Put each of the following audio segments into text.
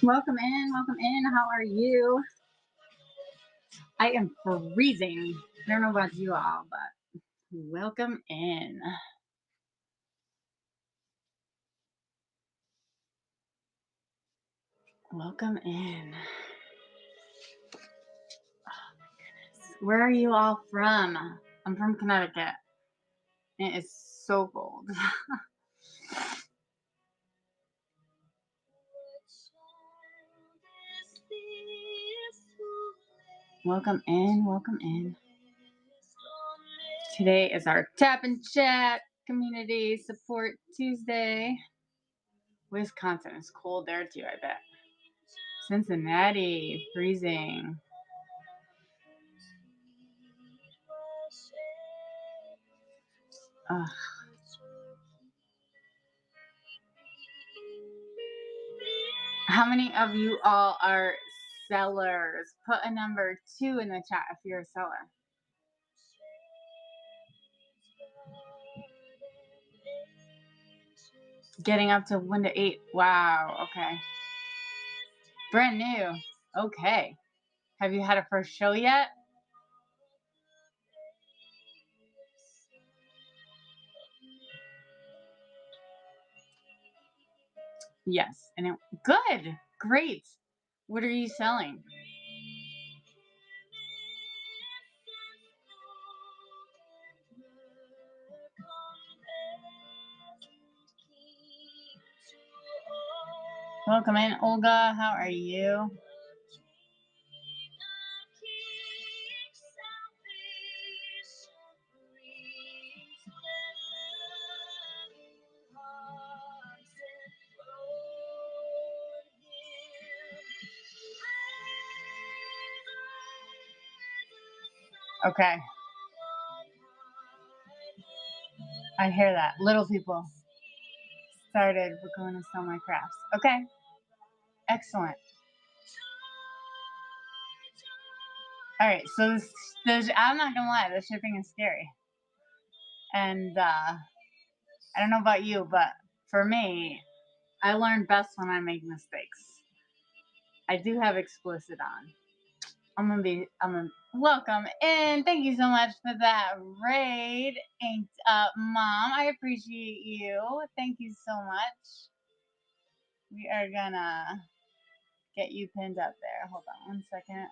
Welcome in, welcome in. How are you? I am freezing. I don't know about you all, but welcome in. Welcome in. Oh my goodness. Where are you all from? I'm from Connecticut. It is so cold. Welcome in, welcome in. Today is our Tap and Chat Community Support Tuesday. Wisconsin is cold there too, I bet. Cincinnati, freezing. Ugh. How many of you all are sellers? Put a number 2 in the chat if you're a seller. Getting up to 1 to 8. Wow. Okay. Brand new. Okay. Have you had a first show yet? Yes. And good. Great. What are you selling? Welcome in, Olga. How are you? Okay. I hear that. Little people started. We're going to sell my crafts. Okay. Excellent. All right. So I'm not going to lie. The shipping is scary. And I don't know about you, but for me, I learn best when I make mistakes. I do have explicit on. I'm gonna welcome in. Thank you so much for that raid, Inked Up Mom. I appreciate you. Thank you so much. We are gonna get you pinned up there. Hold on 1 second.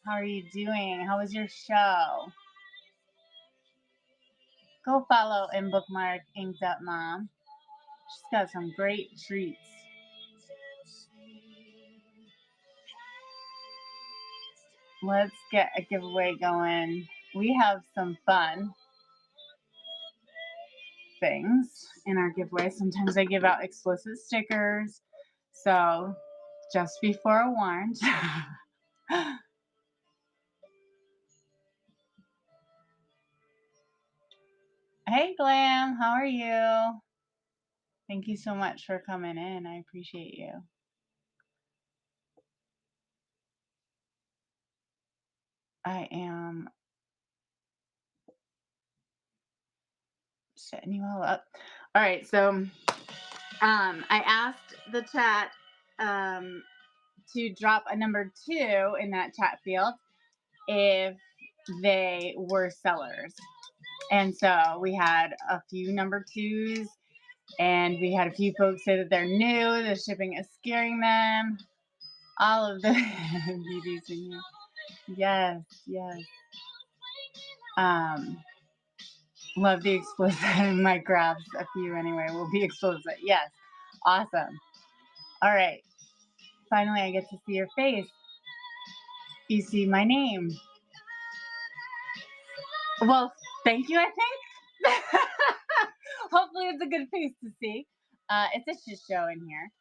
How are you doing? How was your show? Go follow and bookmark Inked Up Mom. She's got some great treats. Let's get a giveaway going. We have some fun things in our giveaway. Sometimes I give out explicit stickers. So just be forewarned. Hey, Glam. How are you? Thank you so much for coming in. I appreciate you. I am setting you all up. All right. So I asked the chat to drop a number 2 in that chat field if they were sellers. And so we had a few number 2s, and we had a few folks say that they're new, the shipping is scaring them. All of the beauties in here. Yes, yes. Love the explicit. My grabs, a few anyway, will be explicit. Yes. Awesome. All right. Finally, I get to see your face. You see my name. Well, thank you, I think. Hopefully it's a good face to see. It's a shit show in here.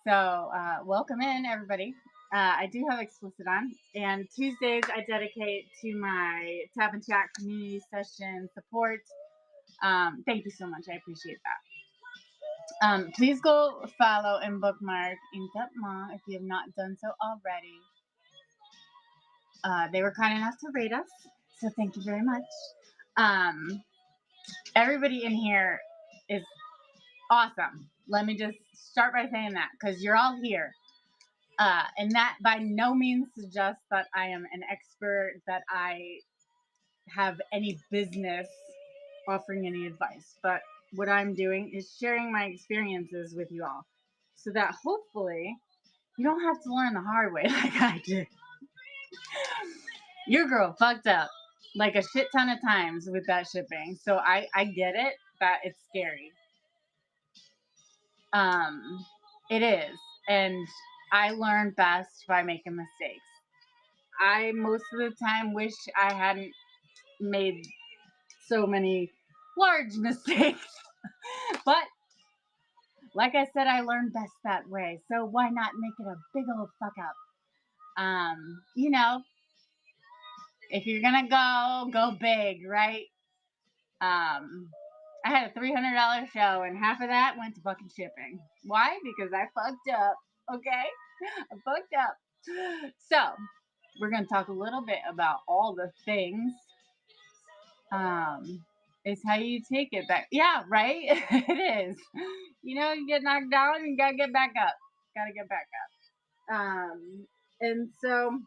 So welcome in, everybody. I do have explicit on, and Tuesdays I dedicate to my Tap and Chat community session support. Thank you so much. I appreciate that. Please go follow and bookmark Inked Up Mom if you have not done so already. They were kind enough to rate us, so thank you very much. Everybody in here is awesome. Let me just start by saying that because you're all here. And that by no means suggests that I am an expert, that I have any business offering any advice. But what I'm doing is sharing my experiences with you all so that hopefully you don't have to learn the hard way like I did. Your girl fucked up like a shit ton of times with that shipping. So I get it that it's scary. It is. And I learn best by making mistakes. I most of the time wish I hadn't made so many large mistakes. But like I said, I learned best that way. So why not make it a big old fuck up? You know, if you're gonna go big, right? I had a $300 show, and half of that went to fucking shipping. Why? Because I fucked up. Okay, I fucked up. So we're gonna talk a little bit about all the things. It's how you take it back. Yeah, right. It is. You know, you get knocked down, you gotta get back up. Gotta get back up. And so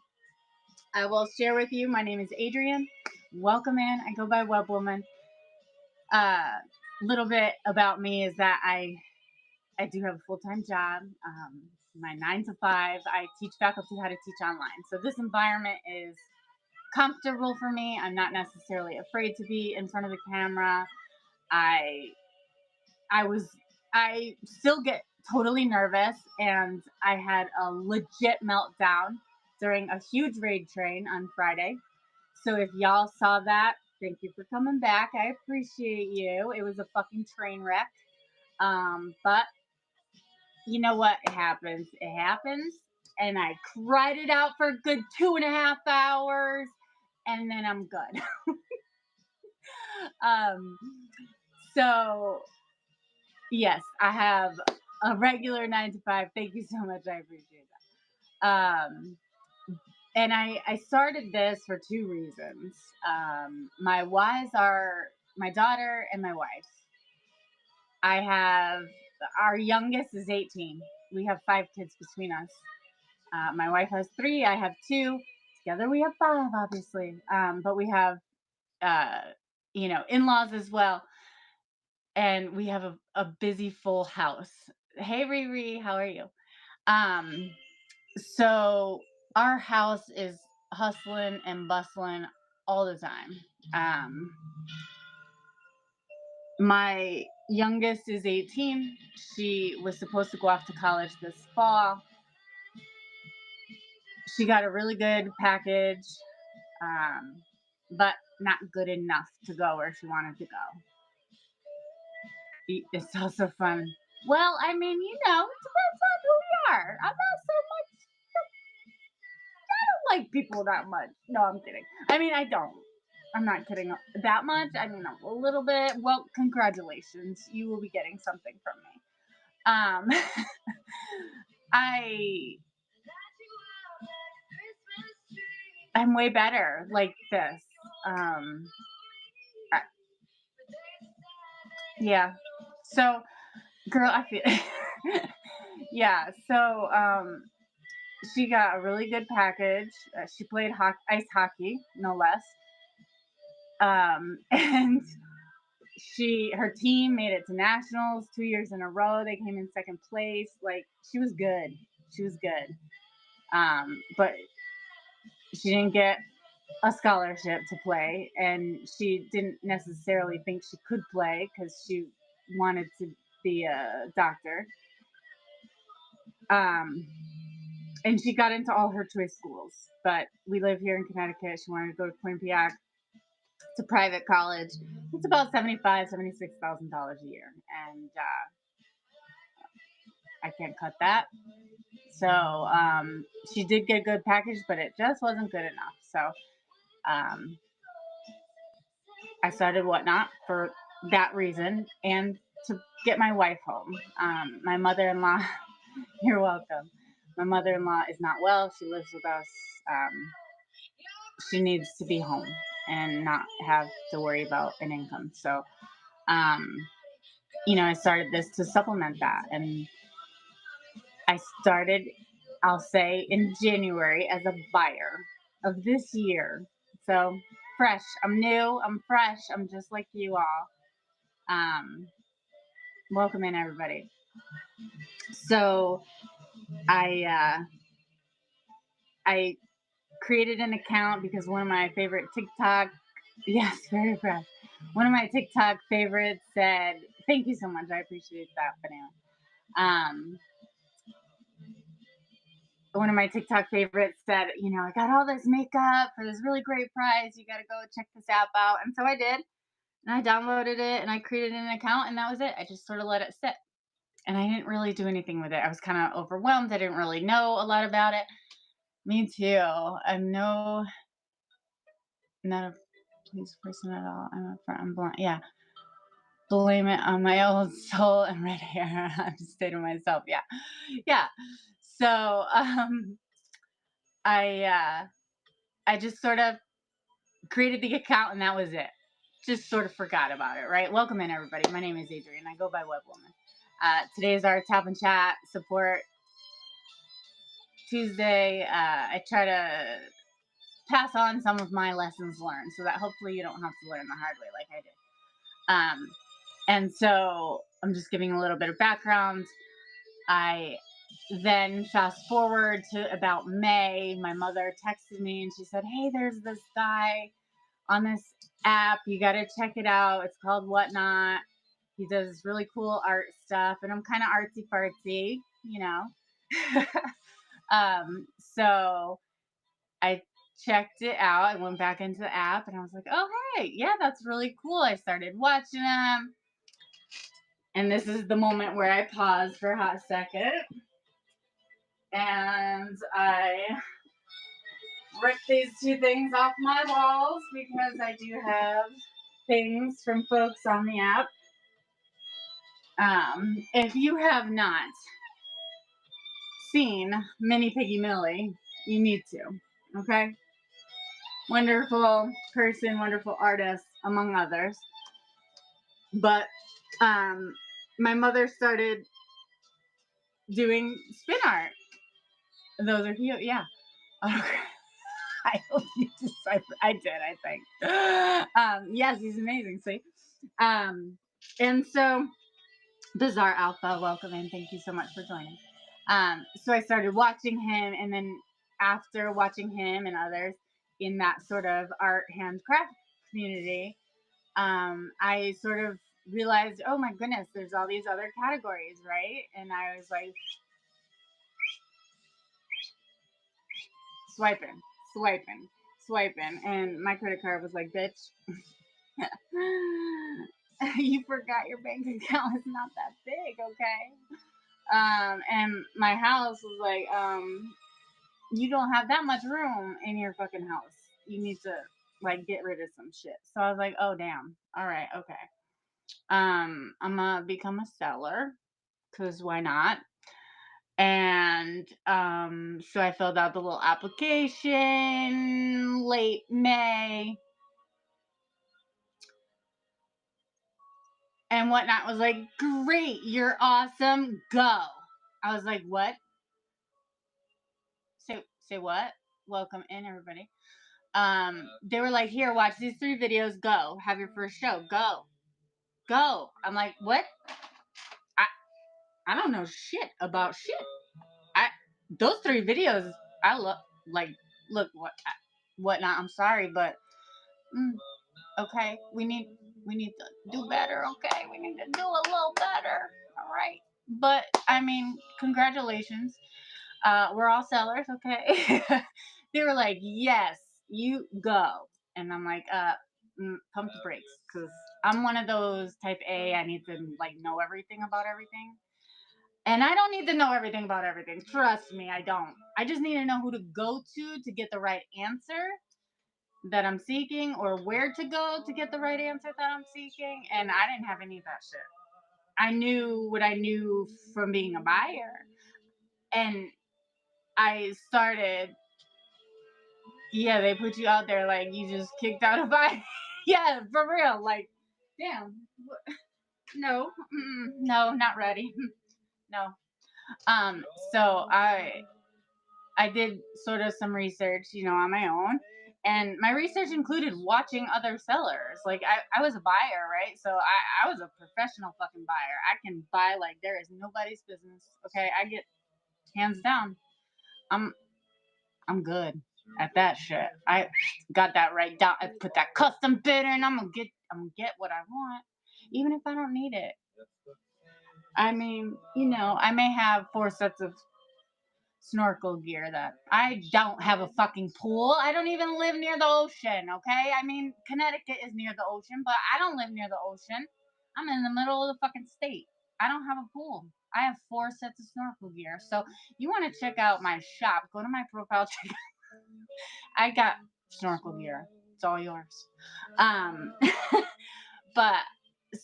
I will share with you. My name is Adrienne. Welcome in. I go by Webwoman. Little bit about me is that I do have a full-time job. My 9 to 5. I teach faculty how to teach online. So this environment is comfortable for me. I'm not necessarily afraid to be in front of the camera. I I was I still get totally nervous, and I had a legit meltdown during a huge raid train on Friday. So if y'all saw that, thank you for coming back. I appreciate you. It was a fucking train wreck. But you know what happens? It happens. And I cried it out for a good 2.5 hours, and then I'm good. um, so yes, I have a regular 9 to 5. Thank you so much. I appreciate that. And I started this for two reasons. My wives are my daughter and my wife. I have our youngest is 18. We have 5 kids between us. My wife has 3. I have 2. Together we have 5, obviously. But we have, uh, in-laws as well. And we have a busy, full house. Hey, Riri, how are you? So our house is hustling and bustling all the time. My youngest is 18. She was supposed to go off to college this fall. She got a really good package, but not good enough to go where she wanted to go. It's also fun. Well, I mean, it depends on who you are. I'm not so much. I don't like people that much. No, I'm kidding. I mean, I don't. I'm not kidding that much. I mean, a little bit. Well, congratulations. You will be getting something from me. I I'm way better like this. I, yeah. So, girl, I feel yeah. So, she got a really good package. She played ice hockey, no less. And her team made it to nationals 2 years in a row. They came in second place. Like, she was good. She was good. But she didn't get a scholarship to play, and she didn't necessarily think she could play because she wanted to be a doctor. And she got into all her choice schools, but we live here in Connecticut. She wanted to go to Quinnipiac. It's a private college. It's about $76,000 a year, and I can't cut that. So she did get a good package, but it just wasn't good enough. So I started Whatnot for that reason and to get my wife home. My mother-in-law, you're welcome. My mother-in-law is not well. She lives with us. She needs to be home and not have to worry about an income. So I started this to supplement that. And I started, I'll say, in January as a buyer of this year. So fresh. I'm new. I'm fresh. I'm just like you all. Um, Welcome in, everybody. So I I created an account because one of my favorite TikTok, yes, very fresh. One of my TikTok favorites said, "Thank you so much. I appreciate that, Banana." Um, One of my TikTok favorites said, "I got all this makeup for this really great price. You got to go check this app out." And so I did. And I downloaded it and I created an account and that was it. I just sort of let it sit. And I didn't really do anything with it. I was kind of overwhelmed. I didn't really know a lot about it. Me too. I'm not a police person at all. I'm blind. Yeah. Blame it on my old soul and red hair. I'm staying to myself. Yeah. Yeah. So I I just sort of created the account and that was it. Just sort of forgot about it, right? Welcome in, everybody. My name is Adrienne. I go by Web Woman. Today is our tap and chat support Tuesday. I try to pass on some of my lessons learned so that hopefully you don't have to learn the hard way like I did. And so I'm just giving a little bit of background. I then fast forward to about May. My mother texted me and she said, "Hey, there's this guy on this app. You got to check it out. It's called Whatnot. He does really cool art stuff." And I'm kind of artsy fartsy. So I checked it out. I went back into the app and I was like, "Oh, hey, yeah, that's really cool." I started watching them. And this is the moment where I pause for a hot second. And I rip these two things off my walls because I do have things from folks on the app. If you have not seen Mini Piggy Millie, you need to. Okay? Wonderful person, wonderful artist, among others. But my mother started doing spin art. Those are cute, yeah. Okay. I hope you decipher. I did, I think. Yes, he's amazing. See, and so Bizarre Alpha, welcome in. Thank you so much for joining. So I started watching him, and then after watching him and others in that sort of art handcraft community, I sort of realized, oh my goodness, there's all these other categories, right? And I was like, swiping, swiping, and my credit card was like, "Bitch, you forgot your bank account is not that big, okay?" And my house was like, "You don't have that much room in your fucking house. You need to like get rid of some shit." So I was like, "Oh damn, all right, okay." I'm gonna become a seller, cause why not? And so I filled out the little application late May. And Whatnot was like, "Great, you're awesome, go." I was like, "What? Say what?" Welcome in, everybody. They were like, "Here, watch these 3 videos, go. Have your first show, go. Go." I'm like, "What? I I don't know shit about shit. I Those 3 videos I look like Whatnot. I'm sorry, but okay, we need to do better, okay? We need to do a little better. All right." But I mean, congratulations. We're all sellers, okay? They were like, "Yes, you go." And I'm like, pump the brakes, because I'm one of those type A. I need to like know everything about everything. And I don't need to know everything about everything. Trust me, I don't. I just need to know who to go to get the right answer that I'm seeking, or where to go to get the right answer that I'm seeking. And I didn't have any of that shit. I knew what I knew from being a buyer. And I started, yeah, they put you out there like you just kicked out a buyer. Yeah, for real. Like, damn. No, no, not ready. No. So I did sort of some research, on my own. And my research included watching other sellers. Like I was a buyer, right? So I was a professional fucking buyer. I can buy like there is nobody's business. Okay. I get hands down. I'm I'm good at that shit. I got that right down. I put that custom bid in. I'm gonna get what I want. Even if I don't need it. I mean, I may have 4 sets of snorkel gear that I don't have a fucking pool. I don't even live near the ocean, okay? I mean, Connecticut is near the ocean, but I don't live near the ocean. I'm in the middle of the fucking state. I don't have a pool. I have 4 sets of snorkel gear. So you want to check out my shop, go to my profile, check out. I got snorkel gear. It's all yours. Um but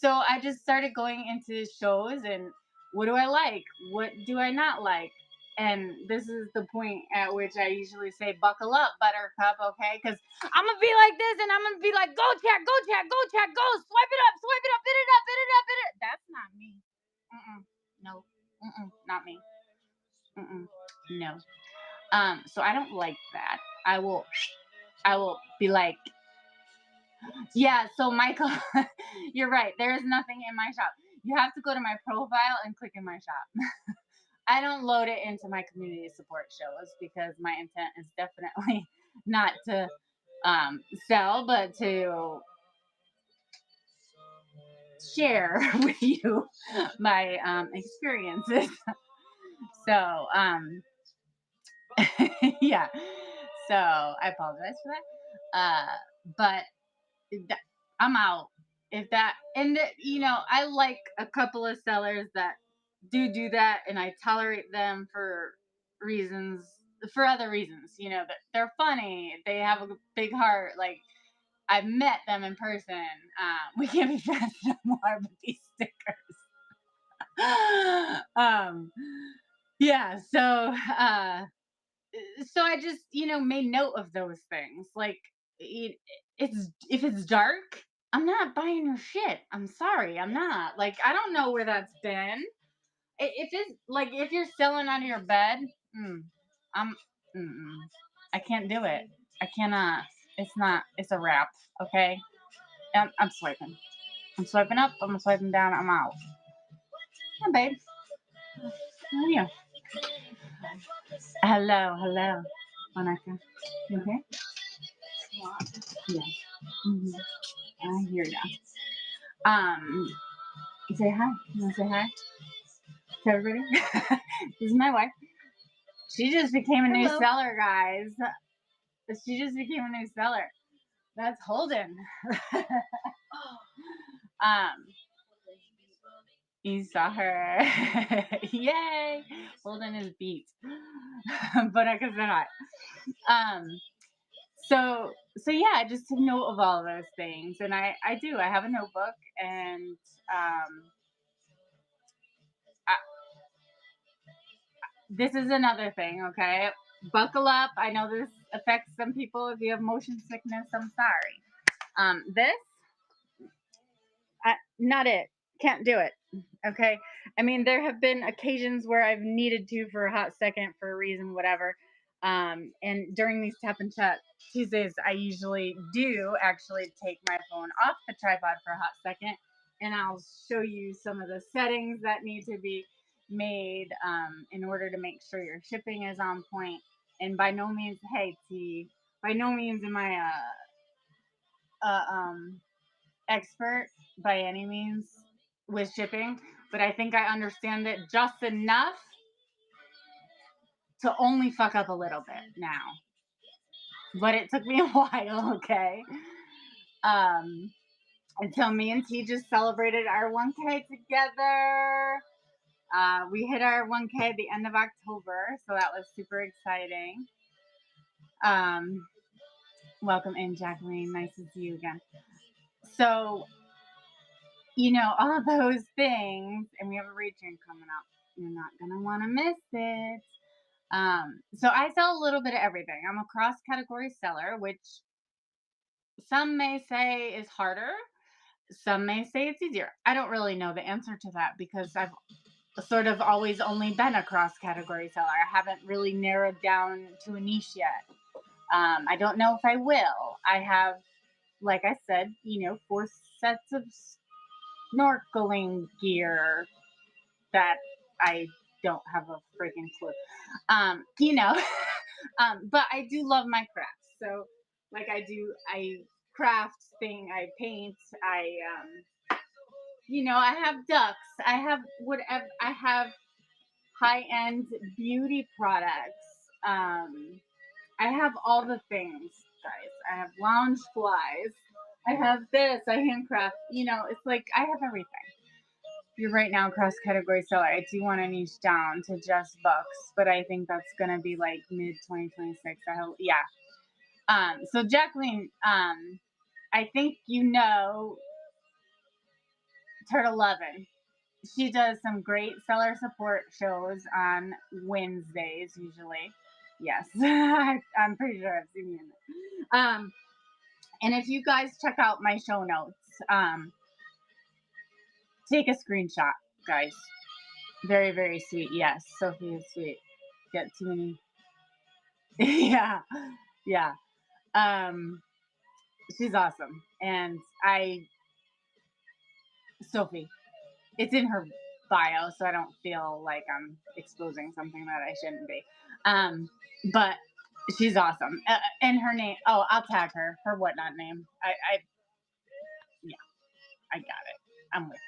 so I just started going into shows and what do I like? What do I not like? And this is the point at which I usually say, buckle up, buttercup, okay? Because I'm going to be like this and I'm going to be like, go, chat, go, chat, go, chat, go, swipe it up, bid it up, bid it up, bid it. That's not me. No. Not me. No. So I don't like that. I will be like, yeah, so Michael, you're right. There is nothing in my shop. You have to go to my profile and click in my shop. I don't load it into my community support shows because my intent is definitely not to sell, but to share with you my experiences. So, yeah. So I apologize for that. But I'm out. If that and I like a couple of sellers that do that, and I tolerate them reasons for other reasons. That they're funny, they have a big heart. Like I've met them in person. We can't be friends no more with these stickers. um, yeah. So I just made note of those things. Like it's if it's dark, I'm not buying your shit. I'm sorry, I'm not. Like I don't know where that's been. If it's like if you're selling out of your bed, I'm I can't do it. I cannot. It's not. It's a wrap. Okay. I'm swiping. I'm swiping up. I'm swiping down. I'm out. Yeah, babe. How are you? Hello, hello, Monica. You okay? Yeah. hmm I hear ya. Um, say hi. You want to say hi to everybody? This is my wife. She just became a new seller, guys. She just became a new seller. That's Holden. um, you saw her. Yay! Holden is beat. But I could say hi. Um, so yeah, I just took note of all of those things, and I do. I have a notebook, and I, this is another thing. Okay, buckle up. I know this affects some people. If you have motion sickness, I'm sorry. This, not it. Can't do it. Okay. I mean, there have been occasions where I've needed to for a hot second for a reason, whatever. And during these tap and chat Tuesdays, I usually do actually take my phone off the tripod for a hot second, and I'll show you some of the settings that need to be made in order to make sure your shipping is on point. And by no means, hey T, by no means am I a expert by any means with shipping, but I think I understand it just enough to only fuck up a little bit now. But it took me a while, okay? Um, until me and T just celebrated our 1K together. We hit our 1K at the end of October, so that was super exciting. Welcome in, Jacqueline. Nice to see you again. So, all those things, and we have a return coming up. You're not gonna want to miss it. So I sell a little bit of everything. I'm a cross category seller, which some may say is harder. Some may say it's easier. I don't really know the answer to that because I've sort of always only been a cross category seller. I haven't really narrowed down to a niche yet. I don't know if I will. I have, like I said, 4 sets of snorkeling gear that I don't have a freaking clue. You know, but I do love my crafts. So, like I craft thing, I paint, I have ducks, I have whatever, I have high end beauty products. I have all the things, guys. I have lounge flies. I have this. I handcraft. It's like I have everything. You're right now cross category seller. I do want to niche down to just books, but I think that's gonna be like mid 2026. I hope. Yeah. So Jacqueline, I think Turtle Lovin'. She does some great seller support shows on Wednesdays usually. Yes, I'm pretty sure I've seen you in it. And if you guys check out my show notes, take a screenshot, guys. Very, very sweet. Yes, Sophie is sweet. Get too many. Yeah, yeah. Um, she's awesome, and Sophie. It's in her bio, so I don't feel like I'm exposing something that I shouldn't be. But she's awesome, and her name. Oh, I'll tag her. Her whatnot name. Yeah, I got it. I'm with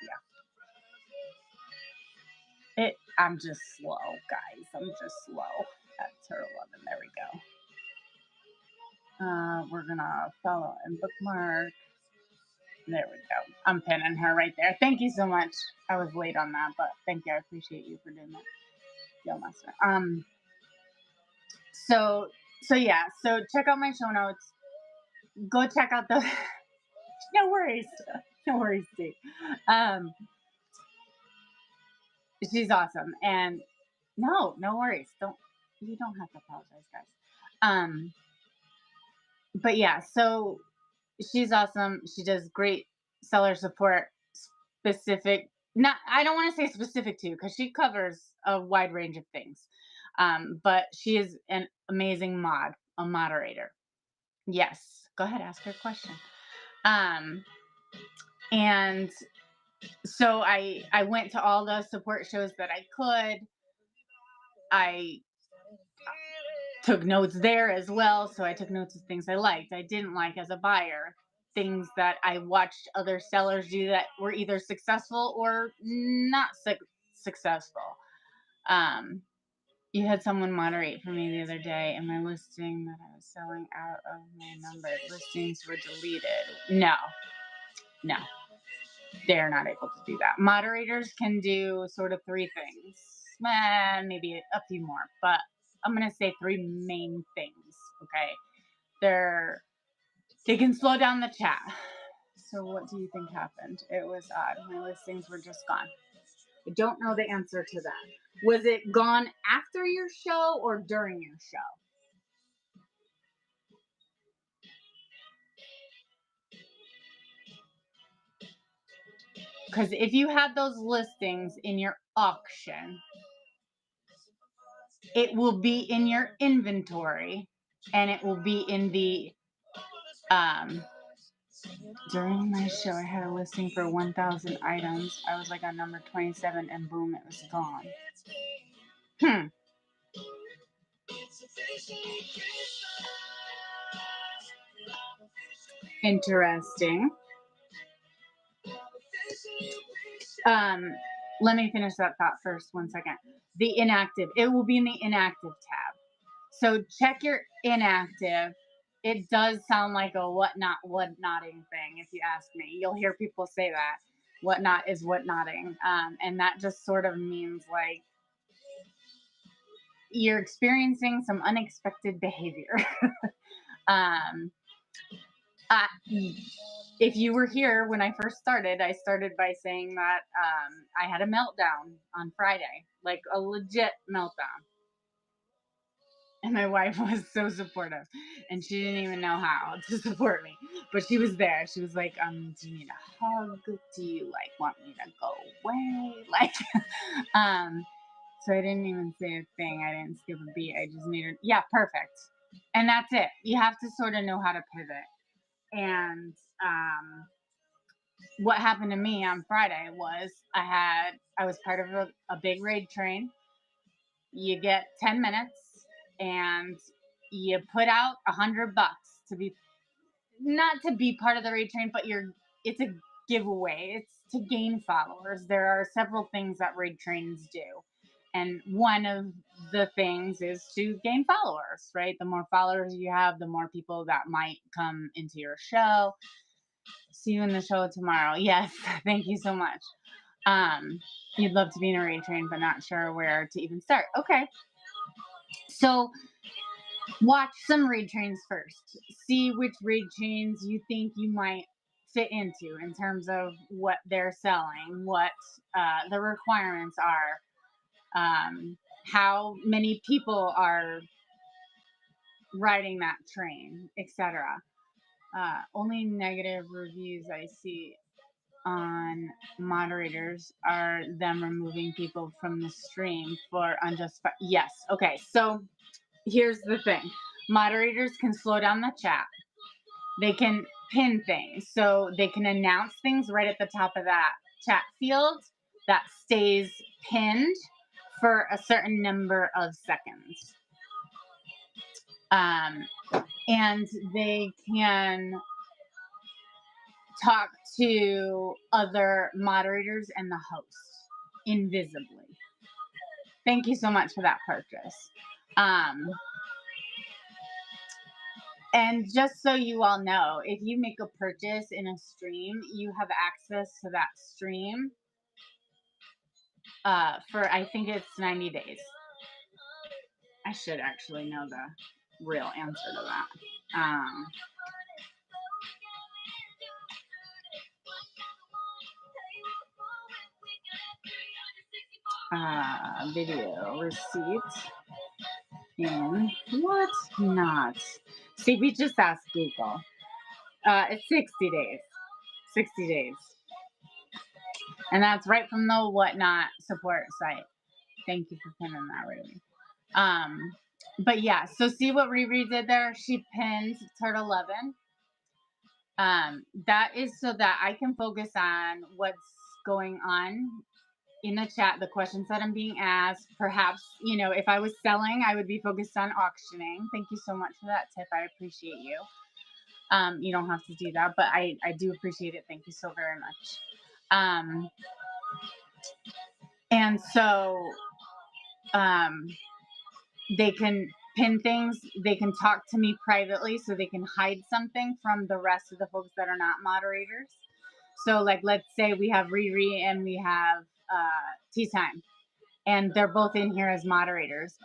you. I'm just slow, guys. I'm just slow. That's her 11. There we go. We're gonna follow and bookmark. There we go. I'm pinning her right there. Thank you so much. I was late on that, but thank you. I appreciate you for doing that. Yo, master. So yeah. So check out my show notes. Go check out the. No worries. No worries, Steve. Um, she's awesome, and no worries. You don't have to apologize, guys. Um, but yeah. So she's awesome. She does great seller support. Specific. Not. I don't want to say specific to because she covers a wide range of things. But she is an amazing a moderator. Yes. Go ahead, ask her a question. And so I went to all the support shows that I could. I took notes there as well. So I took notes of things I liked, I didn't like as a buyer, things that I watched other sellers do that were either successful or not successful. Um, you had someone moderate for me the other day, and my listing that I was selling out of my numbered listings were deleted. No, they're not able to do that. Moderators can do sort of 3 things, maybe a few more, but I'm gonna say 3 main things. Okay, they can slow down the chat. So what do you think happened? It was odd. My listings were just gone. I don't know the answer to that. Was it gone after your show or during your show? Because if you had those listings in your auction, it will be in your inventory and it will be in the during my show I had a listing for 1,000 items. I was like on number 27 and boom, it was gone. Interesting. Let me finish that thought first. 1 second. The inactive. It will be in the inactive tab. So check your inactive. It does sound like a whatnotting thing, if you ask me. You'll hear people say that. Whatnot is whatnotting. And that just sort of means like you're experiencing some unexpected behavior. If you were here when I first started, I started by saying that I had a meltdown on Friday, like a legit meltdown. And my wife was so supportive, and she didn't even know how to support me, but she was there. She was like, do you need a hug? Do you like want me to go away? Like, um, so I didn't even say a thing. I didn't skip a beat. I just made her, yeah, perfect. And that's it. You have to sort of know how to pivot. And what happened to me on Friday was I was part of a big raid train. You get 10 minutes and you put out $100 to be, not to be part of the raid train, but it's a giveaway. It's to gain followers. There are several things that raid trains do. And one of the things is to gain followers, right? The more followers you have, the more people that might come into your show. See you in the show tomorrow. Yes, thank you so much. You'd love to be in a raid train, but not sure where to even start. Okay. So watch some raid trains first. See which raid trains you think you might fit into in terms of what they're selling, what the requirements are, how many people are riding that train, etc. Only negative reviews I see on moderators are them removing people from the stream for unjustified. Yes. Okay. So here's the thing. Moderators can slow down the chat. They can pin things. So they can announce things right at the top of that chat field that stays pinned for a certain number of seconds. And they can talk to other moderators and the host invisibly. Thank you so much for that purchase. And just so you all know, if you make a purchase in a stream, you have access to that stream for, I think it's 90 days. I should actually know the real answer to that. Video receipt in what not? See, we just asked Google. It's 60 days. 60 days. And that's right from the Whatnot support site. Thank you for pinning that, really. But yeah, so see what Riri did there? She pinned Turtle 11. That is so that I can focus on what's going on in the chat, the questions that I'm being asked. Perhaps, if I was selling, I would be focused on auctioning. Thank you so much for that tip. I appreciate you. You don't have to do that, but I do appreciate it. Thank you so very much. And so they can pin things. They can talk to me privately, so they can hide something from the rest of the folks that are not moderators. So like, let's say we have Riri and we have Tea Time, and they're both in here as moderators.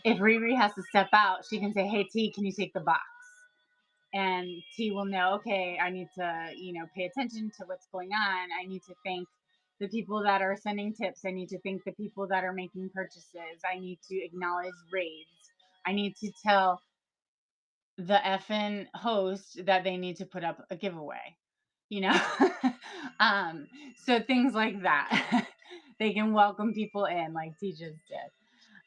If Riri has to step out, she can say, hey, T, can you take the box? And T will know, okay, I need to, pay attention to what's going on. I need to thank the people that are sending tips. I need to thank the people that are making purchases. I need to acknowledge raids. I need to tell the effing host that they need to put up a giveaway, so things like that. They can welcome people in like T just did.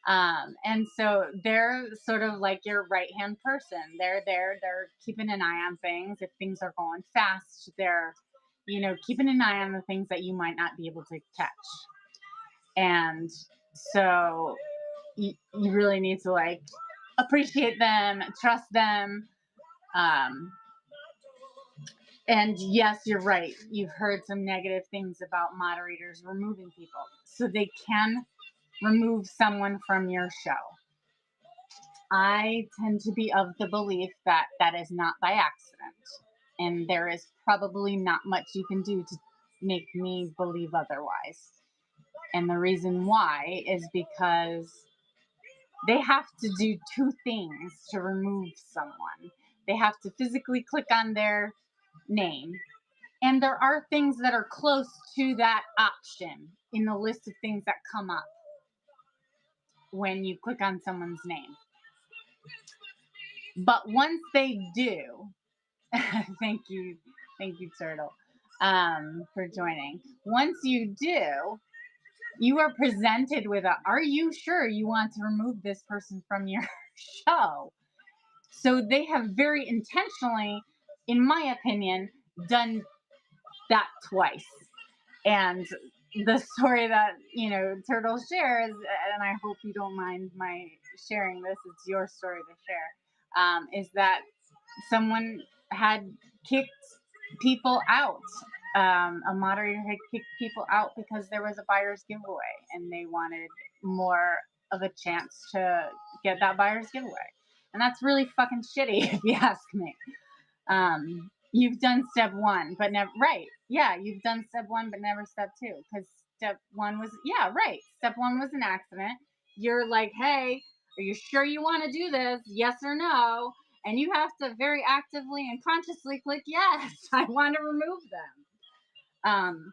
And so they're sort of like your right-hand person. They're there, they're keeping an eye on things. If things are going fast, they're, keeping an eye on the things that you might not be able to catch. And so you really need to like appreciate them, trust them. And yes, you're right. You've heard some negative things about moderators removing people. So they can remove someone from your show. I tend to be of the belief that that is not by accident. And there is probably not much you can do to make me believe otherwise. And the reason why is because they have to do two things to remove someone. They have to physically click on their name. And there are things that are close to that option in the list of things that come up when you click on someone's name. But once they do, thank you, Turtle, for joining. Once you do, you are presented with a, are you sure you want to remove this person from your show? So they have very intentionally, in my opinion, done that twice. And the story that, Turtle shares, and I hope you don't mind my sharing this, it's your story to share, is that someone had kicked people out. A moderator had kicked people out because there was a buyer's giveaway and they wanted more of a chance to get that buyer's giveaway. And that's really fucking shitty, if you ask me. You've done step one, but never, right. Yeah, you've done step one, but never step two. Because step one was, yeah, right. Step one was an accident. You're like, hey, are you sure you want to do this? Yes or no? And you have to very actively and consciously click yes, I want to remove them.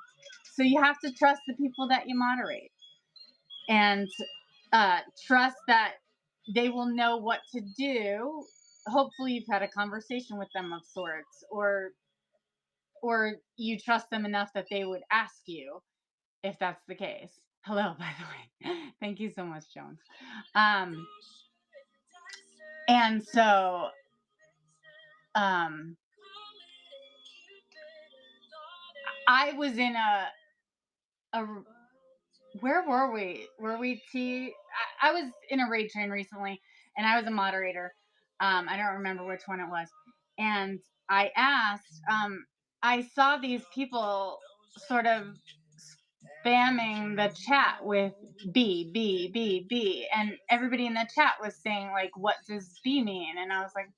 So you have to trust the people that you moderate and trust that they will know what to do. Hopefully you've had a conversation with them of sorts, or you trust them enough that they would ask you if that's the case. Hello, by the way. Thank you so much, Jones. And so I was in a where were we? Were we I was in a raid train recently, and I was a moderator. I don't remember which one it was. And I asked, I saw these people sort of spamming the chat with B, B, B, B. And everybody in the chat was saying, like, what does B mean? And I was like,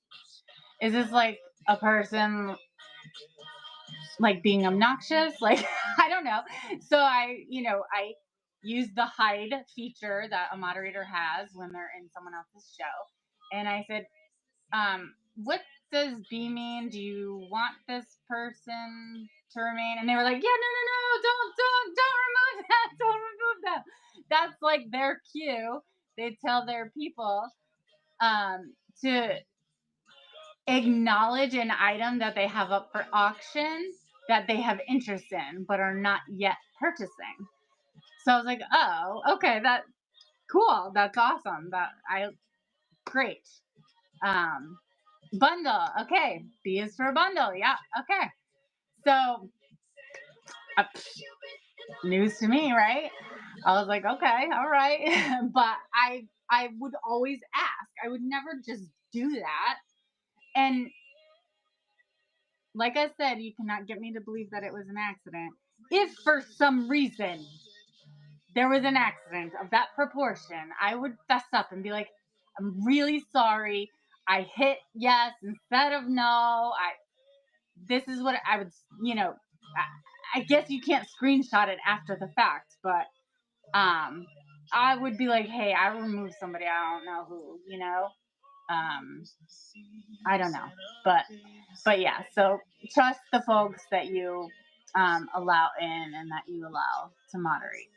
is this like a person like being obnoxious? Like, I don't know. So I used the hide feature that a moderator has when they're in someone else's show. And I said, what does B mean? Do you want this person to remain? And they were like, yeah, no, don't remove that. Don't remove them. That's like their cue. They tell their people to acknowledge an item that they have up for auction that they have interest in but are not yet purchasing. So I was like, oh, okay, that's cool. That's awesome. Great. Bundle. Okay. B is for bundle. Yeah. Okay. So news to me, right? I was like, okay, all right. But I would always ask. I would never just do that. And like I said, you cannot get me to believe that it was an accident. If for some reason there was an accident of that proportion, I would fess up and be like, I'm really sorry. I hit yes instead of no. This is what I would, I guess you can't screenshot it after the fact, but I would be like, hey, I removed somebody. I don't know who, I don't know, but yeah, so trust the folks that you allow in and that you allow to moderate.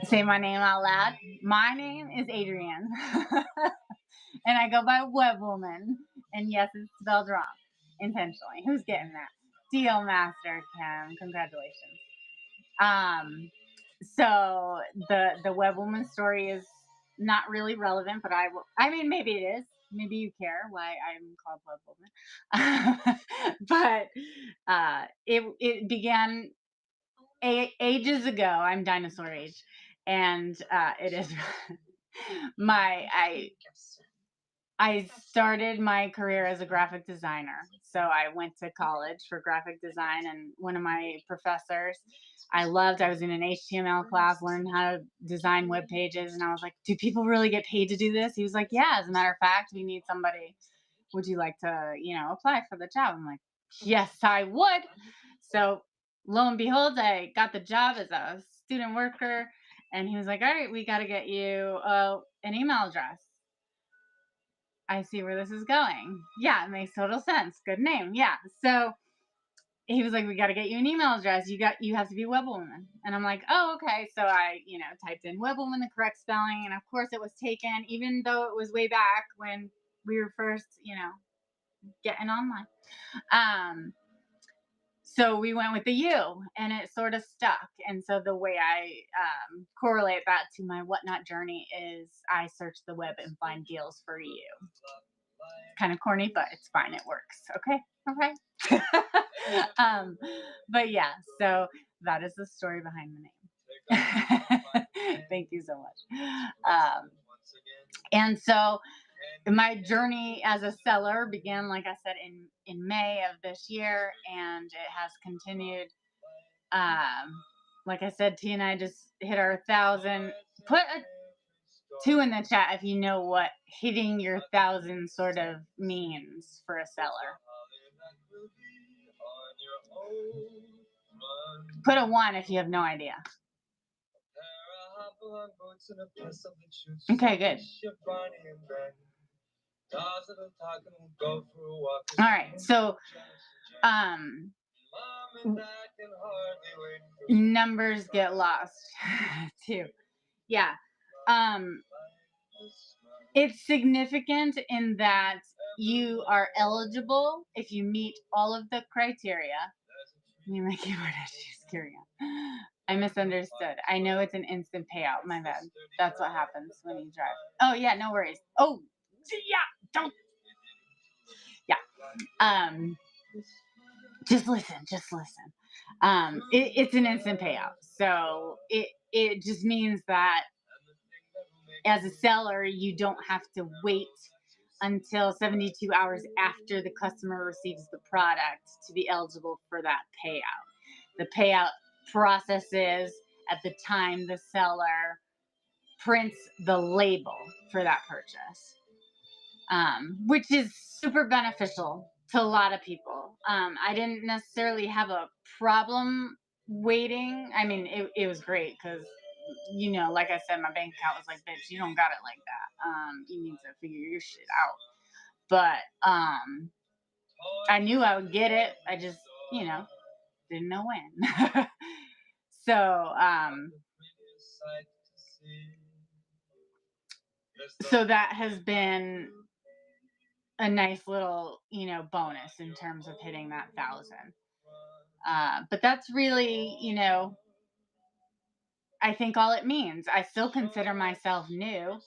Say my name out loud. My name is Adrienne, and I go by Web Woman. And yes, it's spelled wrong intentionally. Who's getting that? Deal Master Kim, congratulations. So the Web Woman story is not really relevant, but I mean, maybe it is. Maybe you care why I'm called Web Woman. But it began ages ago. I'm dinosaur age, and it is I started my career as a graphic designer. So I went to college for graphic design, and one of my professors I was in an HTML class, learned how to design web pages, and I was like, do people really get paid to do this? He was like, yeah, as a matter of fact, we need somebody. Would you like to, apply for the job? I'm like, yes, I would. So lo and behold, I got the job as a student worker, and he was like, all right, we got to get you an email address. I see where this is going. Yeah, it makes total sense. Good name. Yeah. So he was like, we got to get you an email address. You have to be Webwoman. And I'm like, oh, okay. So I, typed in Webwoman, the correct spelling. And of course it was taken, even though it was way back when we were first, getting online. So we went with the U and it sort of stuck. And so the way I correlate that to my whatnot journey is I search the web and find deals for you. Kind of corny, but it's fine. It works. Okay. But yeah, so that is the story behind the name. Thank you so much. And so my journey as a seller began, like I said, in May of this year, and it has continued. Like I said, T and I just hit our 1,000. Put a 2 in the chat if you know what hitting your 1,000 sort of means for a seller. Put a 1 if you have no idea. Okay, good. All right, so numbers get lost too. Yeah. It's significant in that you are eligible if you meet all of the criteria. My keyboard issue is carrying on. I misunderstood. I know it's an instant payout. My bad. That's what happens when you drive. Oh yeah, no worries. Oh yeah, don't. Yeah. Just listen. It's an instant payout. So it just means that as a seller, you don't have to wait until 72 hours after the customer receives the product to be eligible for that payout. The payout processes at the time the seller prints the label for that purchase, which is super beneficial to a lot of people. I didn't necessarily have a problem waiting. I mean, it was great because, like I said, my bank account was like, bitch, you don't got it like that. You need to figure your shit out. But I knew I would get it. I just, didn't know when. So that has been a nice little, bonus in terms of hitting that 1,000. But that's really, I think all it means. I still consider myself new.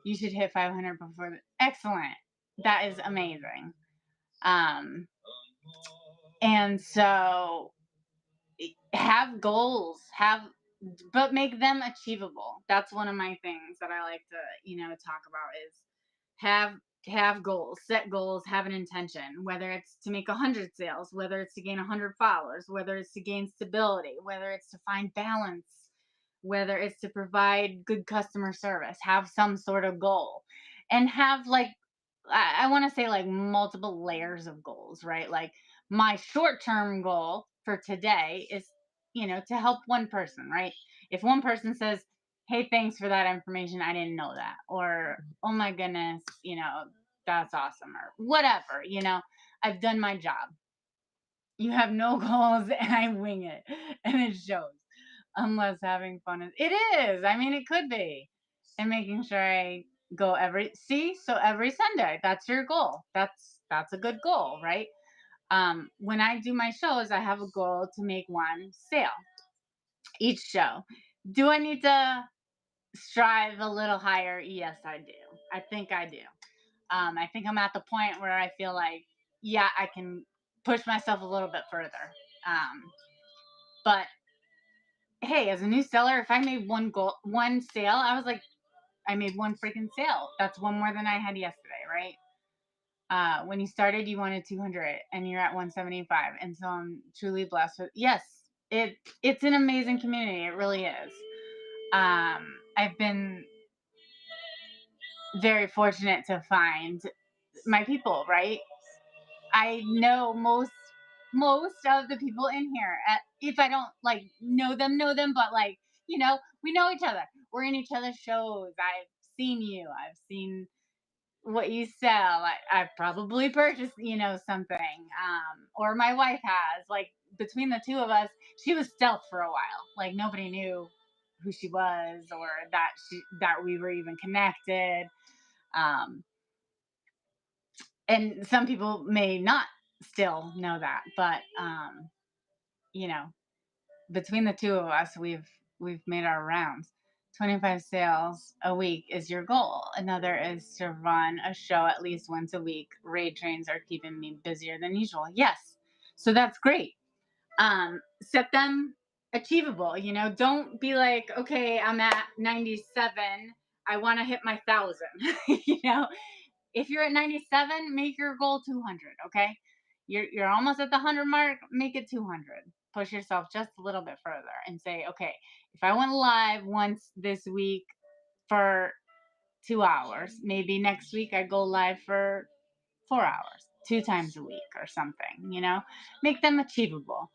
You should hit 500 before. Excellent. That is amazing. And so have goals, but make them achievable. That's one of my things that I like to, talk about is have goals, set goals, have an intention, whether it's to make 100 sales, whether it's to gain 100 followers, whether it's to gain stability, whether it's to find balance, whether it's to provide good customer service. Have some sort of goal and have I want to say multiple layers of goals, right? Like my short-term goal for today is, to help one person, right? If one person says, hey, thanks for that information, I didn't know that, or oh my goodness, that's awesome, or whatever, I've done my job. You have no goals and I wing it, and it shows. Unless having fun it is. I mean, it could be. And making sure I go every Sunday. That's your goal. That's a good goal, right? When I do my shows, I have a goal to make one sale each show. Do I need to strive a little higher? Yes, I do. I think I do. I think I'm at the point where I feel like, yeah, I can push myself a little bit further. But hey, as a new seller, if I made one sale, I was like, I made one freaking sale. That's one more than I had yesterday, right? When you started, you wanted 200 and you're at 175. And so I'm truly blessed with, yes, it's an amazing community. It really is. I've been very fortunate to find my people, right? I know most of the people in here. If I don't know them, but we know each other. We're in each other's shows. I've seen you. I've seen what you sell. I've probably purchased, something. Or my wife has. Like between the two of us, she was stealth for a while. Like nobody knew who she was or that we were even connected. Um, and some people may not still know that, but you know, between the two of us, we've made our rounds. 25 sales a week is your goal. Another is to run a show at least once a week. Raid trains are keeping me busier than usual. Yes. So that's great. Set them achievable. Don't be like, okay, I'm at 97. I want to hit my 1,000. you know, if you're at 97, make your goal 200. Okay. You're almost at the 100 mark. Make it 200. Push yourself just a little bit further and say, okay, if I went live once this week for 2 hours, maybe next week I go live for 4 hours, 2 times a week or something. Make them achievable.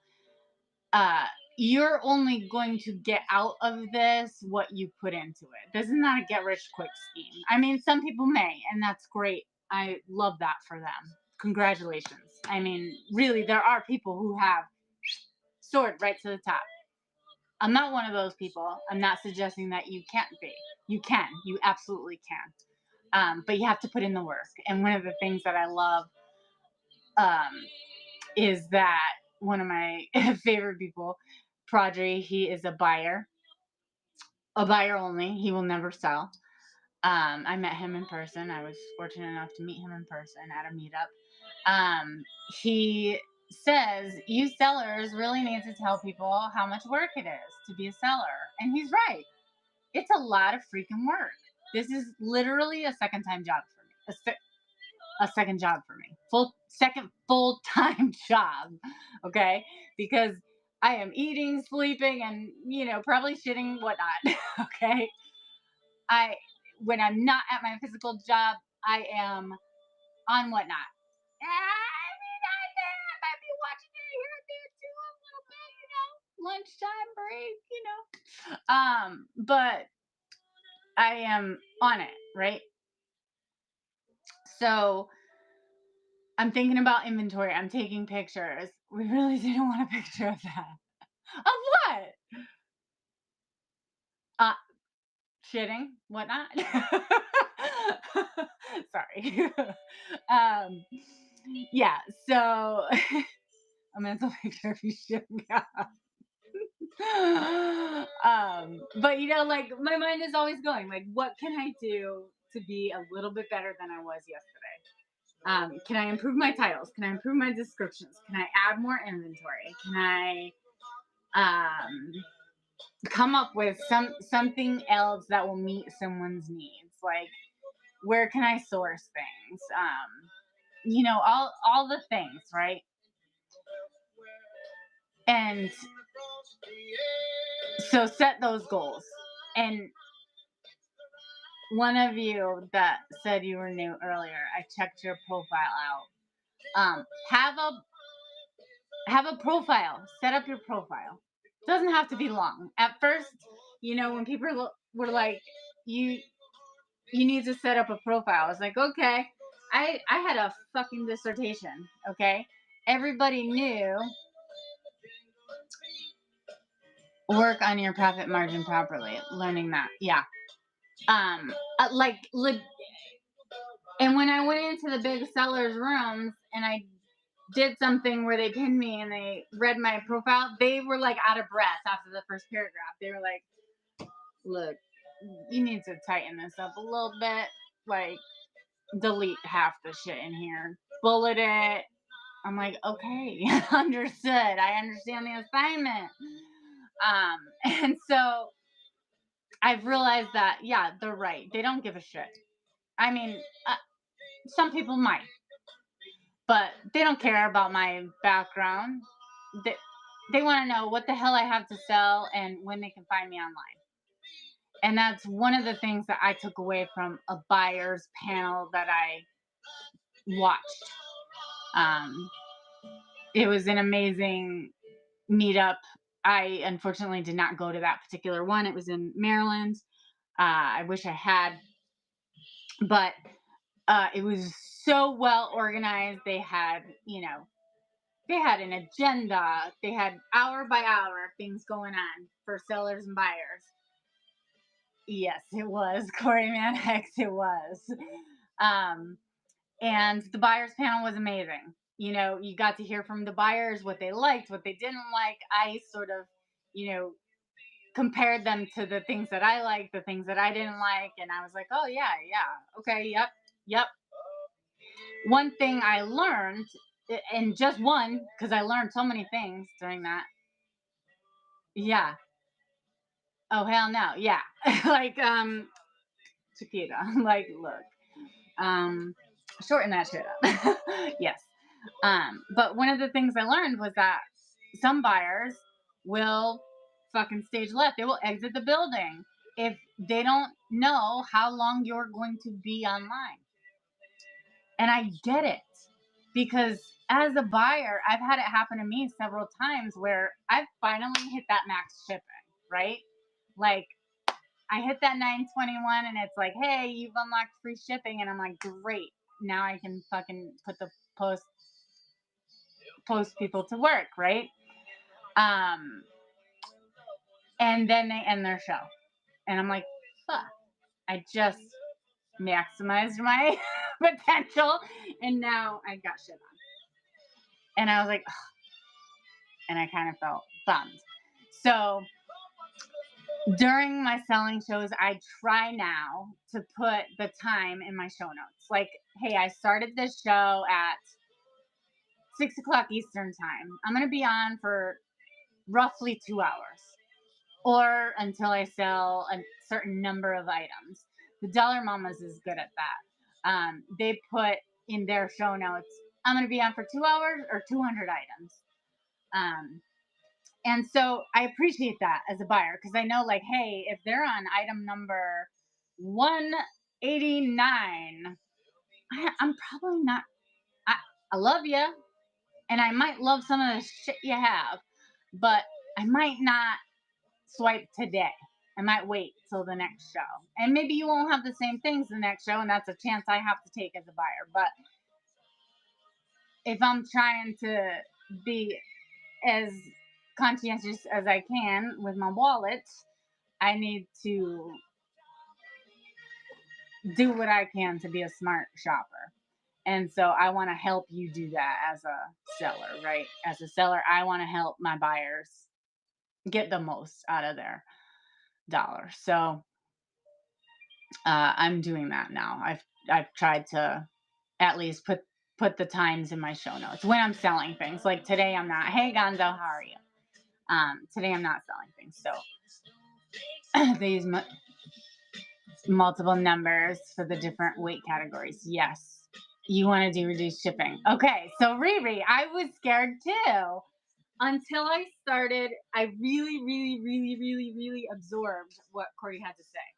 uh you're only going to get out of this what you put into it. This is not a get rich quick scheme. I mean, some people may, and that's great. I love that for them. Congratulations. I mean, really, there are people who have soared right to the top. I'm not one of those people. I'm not suggesting that you can't be. You can. You absolutely can. But you have to put in the work. And one of the things that I love um, is that one of my favorite people, Prodry, he is a buyer only. He will never sell. I met him in person. I was fortunate enough to meet him in person at a meetup. He says, you sellers really need to tell people how much work it is to be a seller. And he's right. It's a lot of freaking work. This is literally a second time job for me. A second job for me. Second full-time job. Okay? Because I am eating, sleeping, and probably shitting, whatnot. Okay? I When I'm not at my physical job, I am on whatnot. I mean, I might be watching it here and there too a little bit, lunchtime break. But I am on it, right? So I'm thinking about inventory. I'm taking pictures. We really didn't want a picture of that. Of what? Uh, Shitting, whatnot. Sorry. um, yeah. So a mental picture of you shitting. But like my mind is always going. Like, what can I do to be a little bit better than I was yesterday? Can I improve my titles? Can I improve my descriptions? Can I add more inventory? Can I come up with something else that will meet someone's needs? Like, where can I source things? All the things, right? And so set those goals. And one of you that said you were new earlier, I checked your profile out. Have a profile. Set up your profile. It doesn't have to be long. At first, when people were like, you need to set up a profile. I was like, okay. I had a fucking dissertation. Okay, everybody knew work on your profit margin properly. Learning that, yeah. Like, and when I went into the big sellers rooms and I did something where they pinned me and they read my profile, they were like out of breath after the first paragraph. They were like, look, you need to tighten this up a little bit. Like, delete half the shit in here, bullet it. I'm like, okay, understood. I understand the assignment. And so I've realized that, yeah, they're right. They don't give a shit. I mean, some people might, but they don't care about my background. They want to know what the hell I have to sell and when they can find me online. And that's one of the things that I took away from a buyer's panel that I watched. It was an amazing meetup. I unfortunately did not go to that particular one. It was in Maryland. I wish I had, but It was so well organized. They had, they had an agenda. They had hour by hour things going on for sellers and buyers. Yes, it was Corey Manhex. It was. Um, and the buyers panel was amazing. You got to hear from the buyers what they liked, what they didn't like. I sort of, you know, compared them to the things that I liked, the things that I didn't like, and I was like, oh yeah, yeah, okay, yep, yep. One thing I learned, and just one, because I learned so many things during that. Yeah. Oh hell no. Yeah. Like Chiquita. Like, look. Um, shorten that shit up. Yes. But one of the things I learned was that some buyers will fucking stage left. They will exit the building if they don't know how long you're going to be online. And I get it because as a buyer, I've had it happen to me several times where I've finally hit that max shipping, right? Like I hit that 921 and it's like, hey, you've unlocked free shipping. And I'm like, great. Now I can fucking put the post people to work, right? Um, and then they end their show. And I'm like, fuck, I just maximized my potential and now I got shit on. And I was like, ugh. And I kind of felt bummed. So during my selling shows, I try now to put the time in my show notes. Like, hey, I started this show at 6 o'clock Eastern time. I'm going to be on for roughly 2 hours or until I sell a certain number of items. The Dollar Mamas is good at that. They put in their show notes, I'm going to be on for 2 hours or 200 items. And so I appreciate that as a buyer because I know, like, hey, if they're on item number 189, I'm probably not. I love you, and I might love some of the shit you have, but I might not swipe today. I might wait till the next show. And maybe you won't have the same things the next show, and that's a chance I have to take as a buyer. But if I'm trying to be as conscientious as I can with my wallet, I need to do what I can to be a smart shopper. And so I want to help you do that as a seller, right? As a seller, I want to help my buyers get the most out of their dollar. So I'm doing that now. I've tried to at least put the times in my show notes when I'm selling things. Like today, I'm not. Hey Gonzo, how are you? Today I'm not selling things, so they use multiple numbers for the different weight categories. Yes, you want to do reduced shipping. Okay, so Riri, I was scared too until I started. I really, really, really, really, really absorbed what Corey had to say.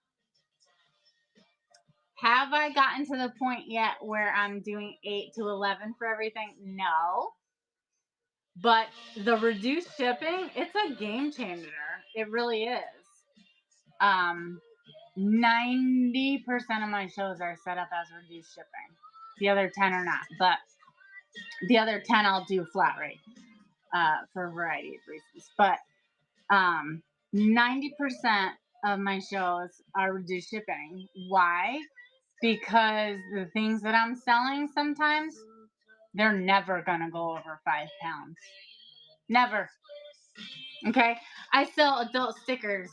Have I gotten to the point yet where I'm doing 8 to 11 for everything? No. But the reduced shipping, it's a game changer. It really is. 90% of my shows are set up as reduced shipping. The other 10 are not. But the other 10 I'll do flat rate for a variety of reasons. But 90% of my shows are reduced shipping. Why? Because the things that I'm selling sometimes, they're never going to go over 5 pounds. Never. Okay? I sell adult stickers.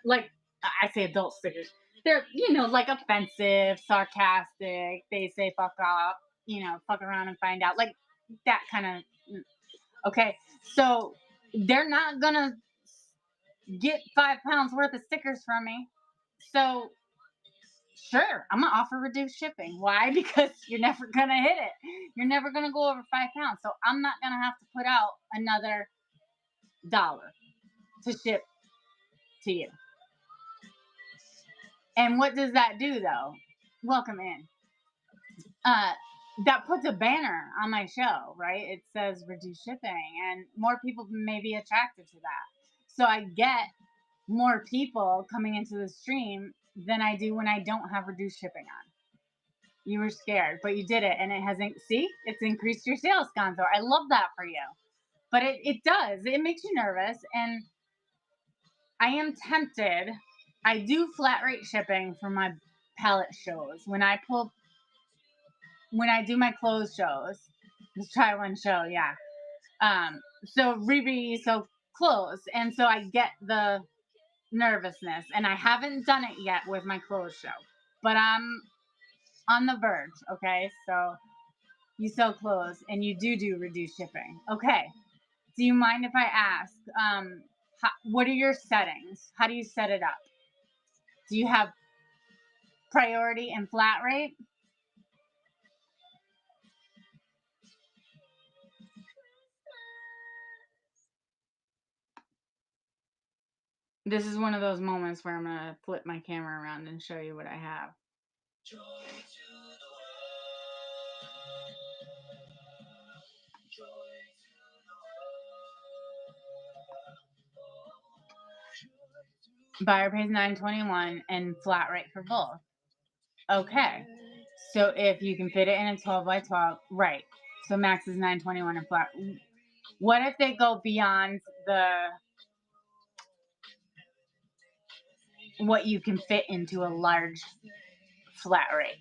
Like, I say adult stickers. They're, like offensive, sarcastic. They say fuck off, fuck around and find out. Like, that kind of. Okay? So, they're not going to get 5 pounds worth of stickers from me. So, sure, I'm gonna offer reduced shipping. Why? Because you're never gonna hit it. You're never gonna go over 5 pounds. So I'm not gonna have to put out another $1 to ship to you. And what does that do though? Welcome in. That puts a banner on my show, right? It says reduced shipping, and more people may be attracted to that. So I get more people coming into the stream than I do when I don't have reduced shipping on. You were scared, but you did it, and it hasn't. See, it's increased your sales, Gonzo. I love that for you. But it does. It makes you nervous, and I am tempted. I do flat rate shipping for my palette shows. When I do my clothes shows, let's try one show, yeah. So Riri, so clothes, and so I get the nervousness, and I haven't done it yet with my clothes show, but I'm on the verge. Okay, so you sell clothes and you do reduced shipping. Okay, do you mind if I ask, what are your settings? How do you set it up? Do you have priority and flat rate? This is one of those moments where I'm gonna flip my camera around and show you what I have. Buyer pays $9.21 and flat rate for both. Okay, so if you can fit it in a 12 by 12, right? So max is $9.21 and flat. What if they go beyond what you can fit into a large flat rate?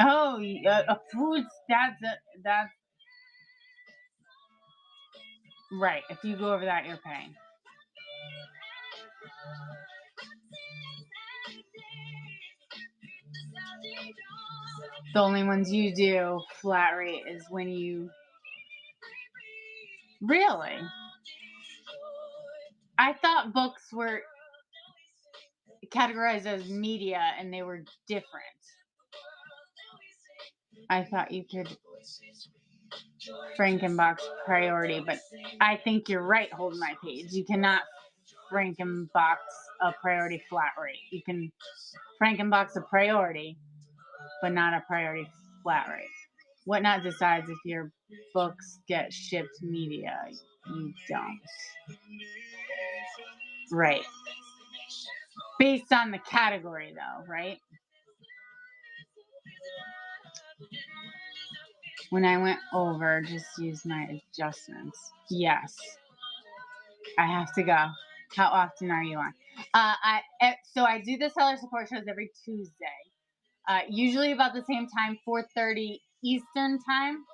Oh, a food. That's right. If you go over that, you're paying. The only ones you do flat rate is when you really. I thought books were categorized as media and they were different. I thought you could Frankenbox priority, but I think you're right. Hold my page. You cannot Frankenbox a priority flat rate. You can Frankenbox a priority, but not a priority flat rate. Whatnot decides if your books get shipped media. You don't. Right. Based on the category, though, right? When I went over, just use my adjustments. Yes. I have to go. How often are you on? So I do the seller support shows every Tuesday. Usually about the same time, 4:30 Eastern time.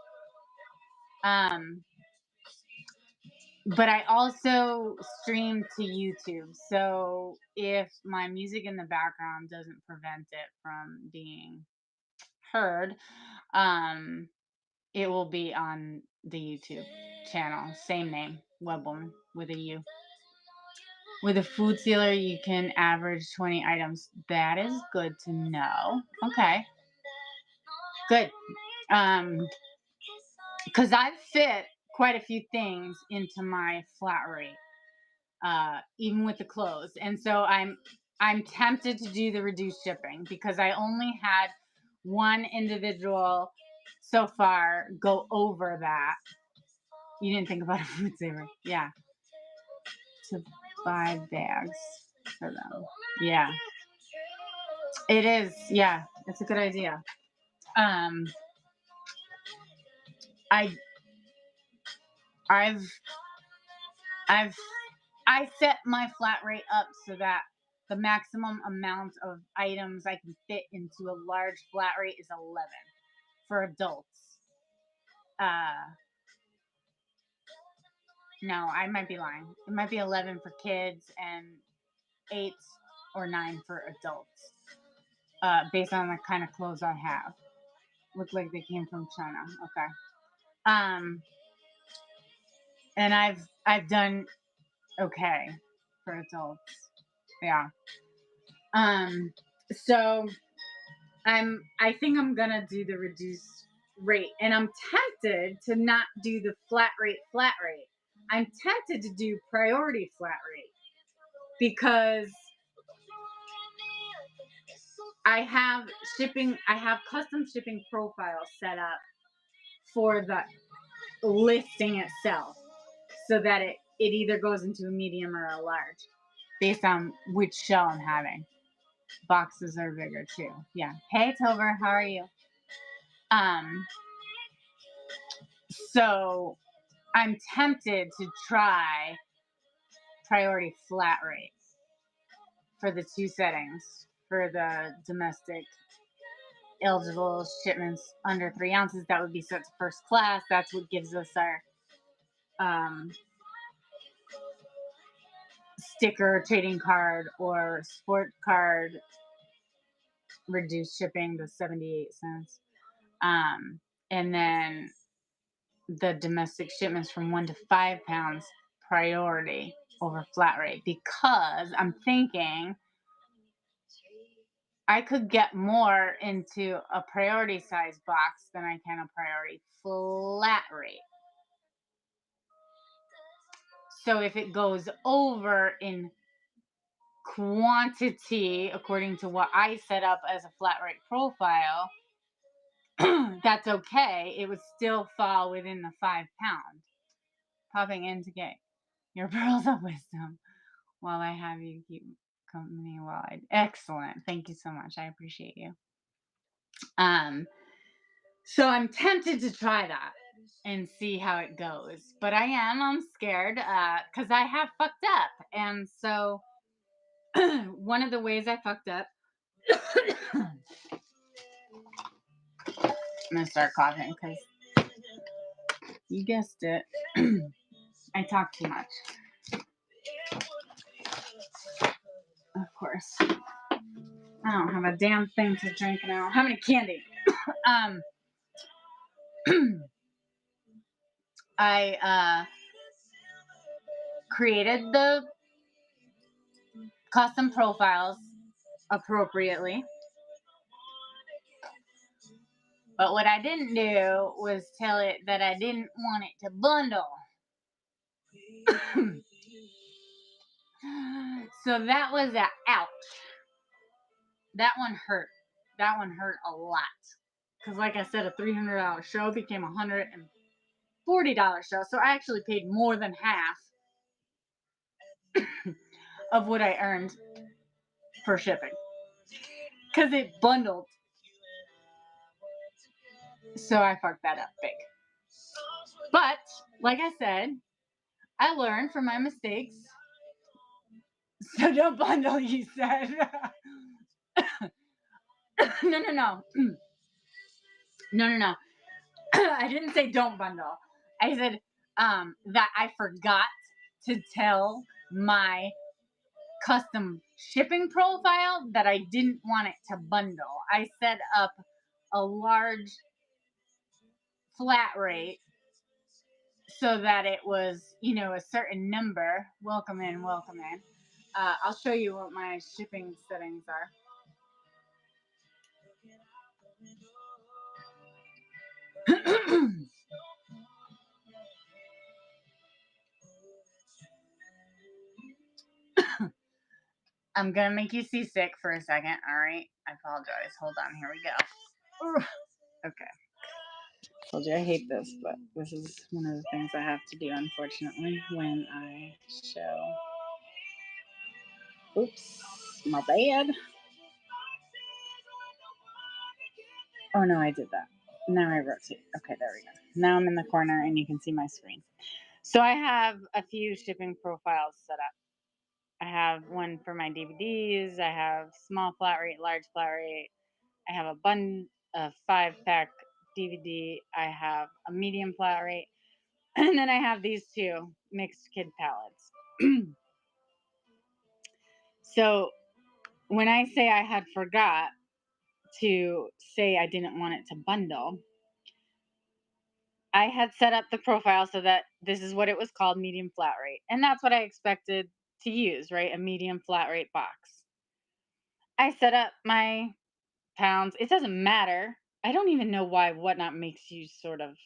But I also stream to YouTube. So if my music in the background doesn't prevent it from being heard, it will be on the YouTube channel. Same name, Webwoman with a U. With a food sealer, you can average 20 items. That is good to know. Okay. Good. Because I've fit quite a few things into my flat rate, even with the clothes. And so I'm tempted to do the reduced shipping because I only had one individual so far go over that. You didn't think about a food saver. Yeah. To buy bags for them. Yeah. It is. Yeah. It's a good idea. I set my flat rate up so that the maximum amount of items I can fit into a large flat rate is 11 for adults. No, I might be lying. It might be 11 for kids and 8 or 9 for adults, based on the kind of clothes I have. Look like they came from China. Okay. And I've done okay for adults. Yeah. So I think I'm gonna do the reduced rate, and I'm tempted to not do the flat rate. I'm tempted to do priority flat rate because I have custom shipping profiles set up for the listing itself so that it either goes into a medium or a large based on which shell I'm having. Boxes are bigger too. Yeah. Hey Tober, how are you? So I'm tempted to try priority flat rate for the two settings for the domestic eligible shipments under 3 ounces. That would be set to first class. That's what gives us our sticker, trading card, or sport card reduced shipping to 78 cents. And then the domestic shipments from 1 to 5 pounds priority over flat rate, because I'm thinking I could get more into a priority size box than I can a priority flat rate. So if it goes over in quantity, according to what I set up as a flat rate profile, that's okay. It would still fall within the 5 pound. Popping in to get your pearls of wisdom while I have you keep company while I. Excellent. Thank you so much. I appreciate you. So I'm tempted to try that and see how it goes. But I'm scared because I have fucked up. And so one of the ways I fucked up, I'm going to start coughing because you guessed it. I talk too much. Of course. I don't have a damn thing to drink now. How many candy? I created the custom profiles appropriately. But what I didn't do was tell it that I didn't want it to bundle. So that was a ouch. That one hurt. That one hurt a lot. Because like I said, a $300 show became a $140 show. So I actually paid more than half of what I earned for shipping. Because it bundled. So I fucked that up big. But, like I said, I learned from my mistakes. So don't bundle, you said. No. No. I didn't say don't bundle. I said that I forgot to tell my custom shipping profile that I didn't want it to bundle. I set up a large flat rate so that it was, a certain number. Welcome in. I'll show you what my shipping settings are. I'm gonna make you seasick for a second. All right, I apologize. Hold on. Here we go. Okay. Told you I hate this, but this is one of the things I have to do, unfortunately, when I show. Oops, my bad. Oh no, I did that. Now I rotate. Okay, there we go. Now I'm in the corner and you can see my screen. So I have a few shipping profiles set up. I have one for my DVDs. I have small flat rate, large flat rate. I have a 5-pack DVD. I have a medium flat rate. And then I have these two mixed kid palettes. So when I say I had forgot to say I didn't want it to bundle, I had set up the profile so that this is what it was called, medium flat rate. And that's what I expected to use, right? A medium flat rate box. I set up my pounds. It doesn't matter. I don't even know why Whatnot makes you sort of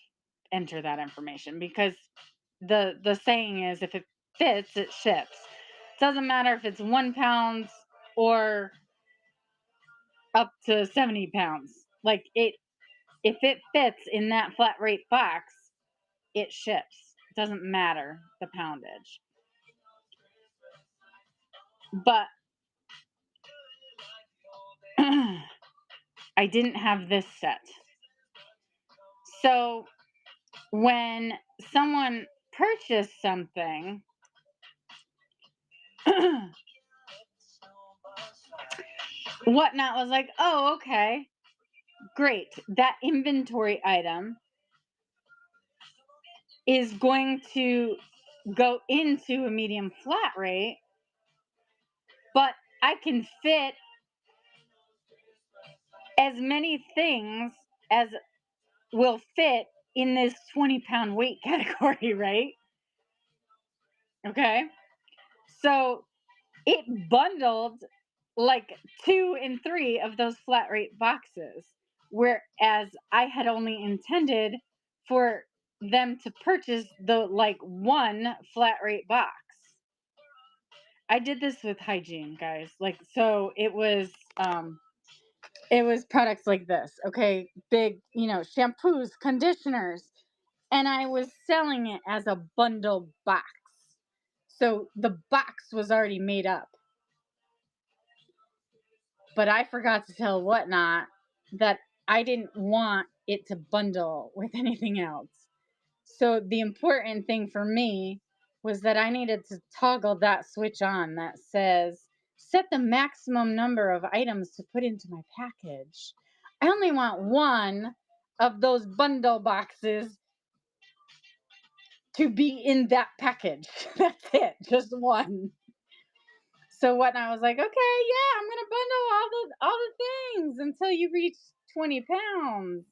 enter that information, because the saying is, if it fits, it ships. It doesn't matter if it's 1 pound or up to 70 pounds. Like if it fits in that flat rate box, it ships. It doesn't matter the poundage. But I didn't have this set. So when someone purchased something, Whatnot was like, oh, okay, great. That inventory item is going to go into a medium flat rate, but I can fit as many things as will fit in this 20-pound weight category, right? Okay. So it bundled like 2 and 3 of those flat rate boxes, whereas I had only intended for them to purchase the like one flat rate box. I did this with hygiene, guys. Like, so it was products like this, okay? Big, shampoos, conditioners, and I was selling it as a bundle box. So the box was already made up. But I forgot to tell Whatnot that I didn't want it to bundle with anything else. So the important thing for me was that I needed to toggle that switch on that says, set the maximum number of items to put into my package. I only want one of those bundle boxes to be in that package. That's it, just one. So Whatnot was like, okay, yeah, I'm gonna bundle all the things until you reach 20 pounds.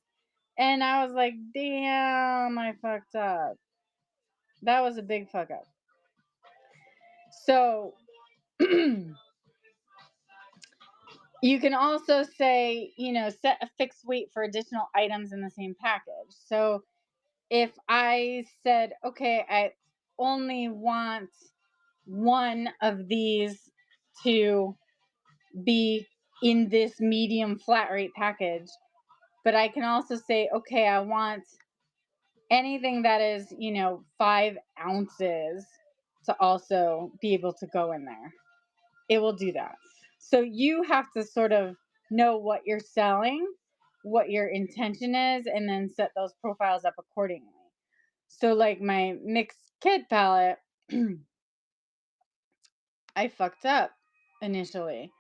And I was like, damn, I fucked up. That was a big fuck up. So you can also say, set a fixed weight for additional items in the same package. So if I said, okay, I only want one of these to be in this medium flat rate package, but I can also say, okay, I want anything that is, 5 ounces to also be able to go in there. It will do that. So you have to sort of know what you're selling, what your intention is, and then set those profiles up accordingly. So like my mixed kid palette, I fucked up initially.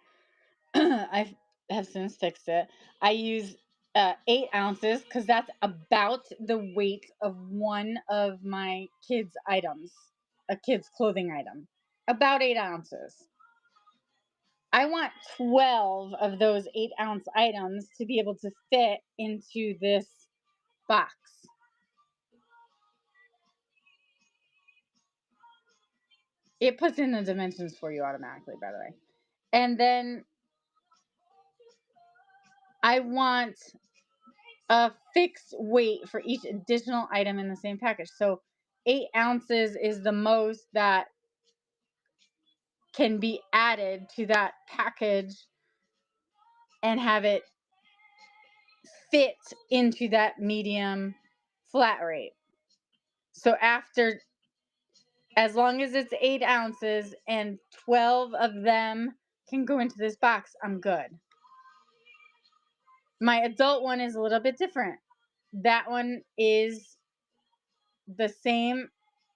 I have since fixed it. I use 8 ounces because that's about the weight of one of my kids' items, a kid's clothing item. About 8 ounces. I want 12 of those 8-ounce items to be able to fit into this box. It puts in the dimensions for you automatically, by the way. And then I want a fixed weight for each additional item in the same package. So 8 ounces is the most that can be added to that package and have it fit into that medium flat rate. So as long as it's 8 ounces and 12 of them can go into this box, I'm good. My adult one is a little bit different. That one is the same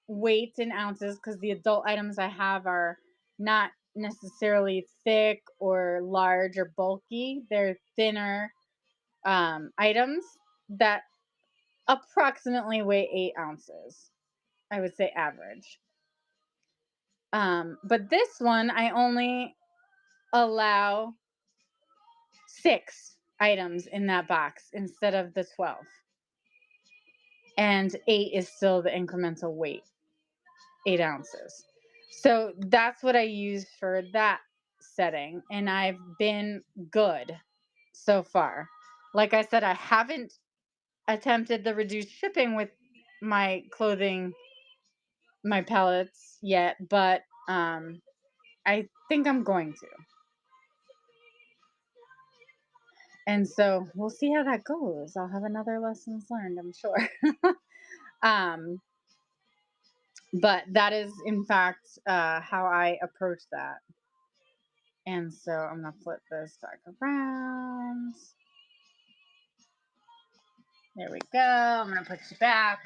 weight in ounces because the adult items I have are not necessarily thick or large or bulky. They're thinner items that approximately weigh 8 ounces. I would say average. But this one, I only allow 6 items in that box instead of the 12. And 8 is still the incremental weight, 8 ounces. So that's what I use for that setting. And I've been good so far. Like I said, I haven't attempted the reduced shipping with my clothing, my palettes yet, but I think I'm going to. And so we'll see how that goes. I'll have another lessons learned, I'm sure. um, but that is, in fact, how I approach that. And so I'm going to flip this back around. There we go. I'm going to put you back.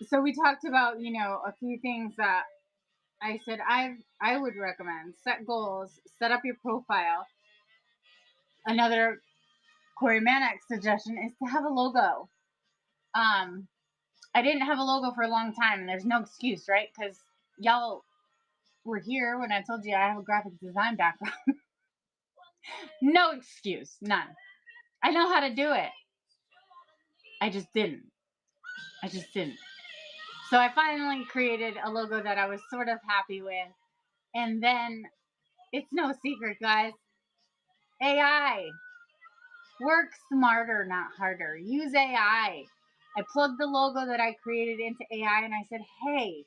So we talked about, a few things that I said I would recommend. Set goals, set up your profile. Another Corey Mannix suggestion is to have a logo. I didn't have a logo for a long time, and there's no excuse, right? Because y'all were here when I told you I have a graphic design background. No excuse, none. I know how to do it. I just didn't. So I finally created a logo that I was sort of happy with. And then it's no secret, guys. AI. Work smarter, not harder. Use AI. I plugged the logo that I created into AI and I said, hey,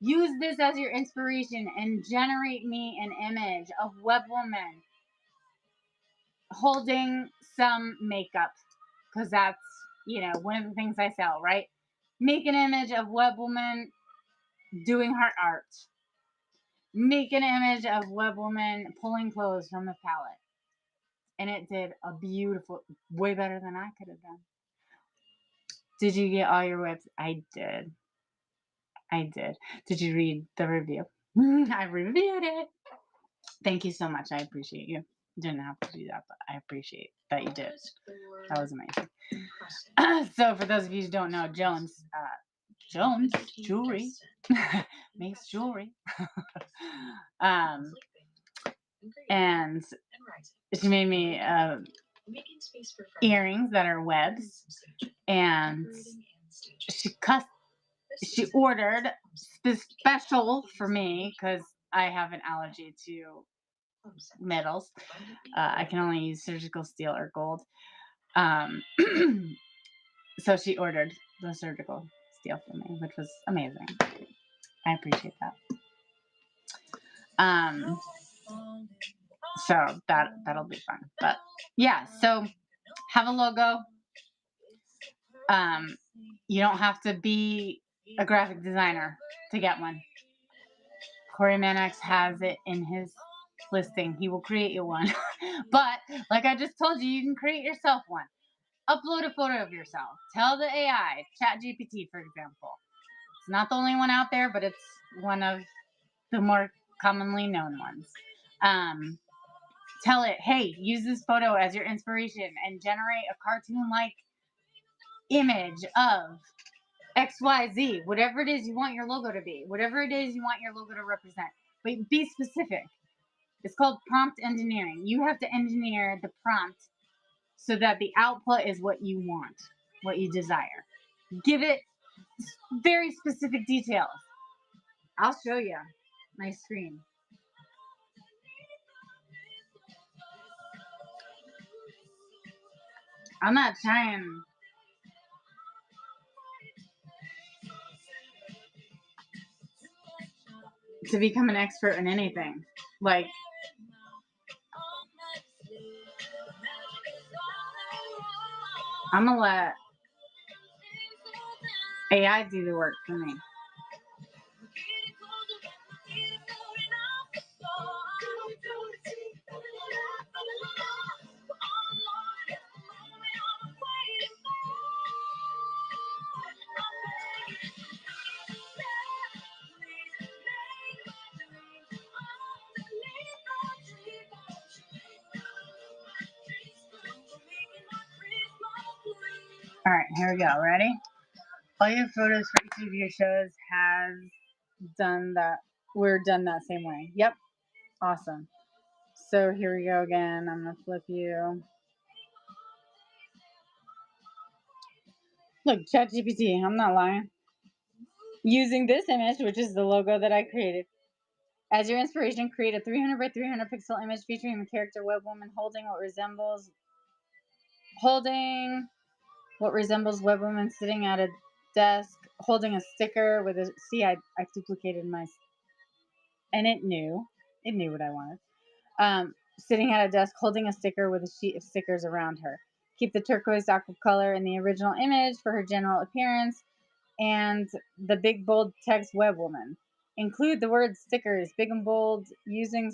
use this as your inspiration and generate me an image of web woman holding some makeup. Because that's, one of the things I sell, right? Make an image of web woman doing her art. Make an image of web woman pulling clothes from the palette. And it did a beautiful, way better than I could have done. Did you get all your webs? I did. Did you read the review? I reviewed it. Thank you so much. I appreciate you. Didn't have to do that, but I appreciate that you did. That was amazing. So for those of you who don't know, Jones Jewelry makes jewelry. And she made me earrings that are webs, and she ordered special for me because I have an allergy to metals. I can only use surgical steel or gold. So she ordered the surgical steel for me, which was amazing. I appreciate that. So that'll be fun. But yeah, so have a logo. You don't have to be a graphic designer to get one. Corey Mannix has it in his listing. He will create you one. But like I just told you, you can create yourself one. Upload a photo of yourself. Tell the AI, ChatGPT, for example. It's not the only one out there, but it's one of the more commonly known ones. Tell it, hey, use this photo as your inspiration and generate a cartoon-like image of XYZ, whatever it is you want your logo to be, whatever it is you want your logo to represent. But be specific. It's called prompt engineering. You have to engineer the prompt so that the output is what you want, what you desire. Give it very specific details. I'll show you my screen. I'm not trying to become an expert in anything. Like, I'm gonna let AI do the work for me. All right, here we go. Ready? All your photos for each of your shows has done that. We're done that same way. Yep. Awesome. So here we go again. I'm going to flip you. Look, ChatGPT, I'm not lying. Using this image, which is the logo that I created, as your inspiration, create a 300 by 300 pixel image featuring the character web woman holding what resembles web woman sitting at a desk, holding a sticker with a, see, I duplicated my, and it knew what I wanted. sitting at a desk holding a sticker with a sheet of stickers around her. Keep the turquoise aqua color in the original image for her general appearance and the big bold text web woman. Include the word stickers big and bold using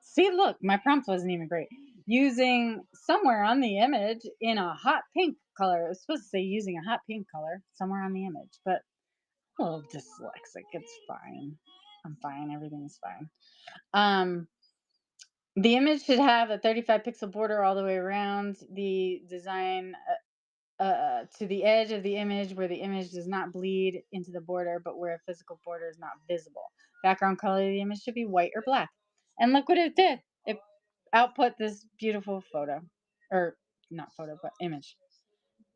see, look, my prompt wasn't even great. Using somewhere on the image in a hot pink color. It was supposed to say using a hot pink color somewhere on the image, but I'm a little dyslexic. It's fine. I'm fine. Everything's fine. The image should have a 35 pixel border all the way around the design to the edge of the image where the image does not bleed into the border, but where a physical border is not visible. Background color of the image should be white or black. And look what it did. It output this beautiful photo, or not photo, but image,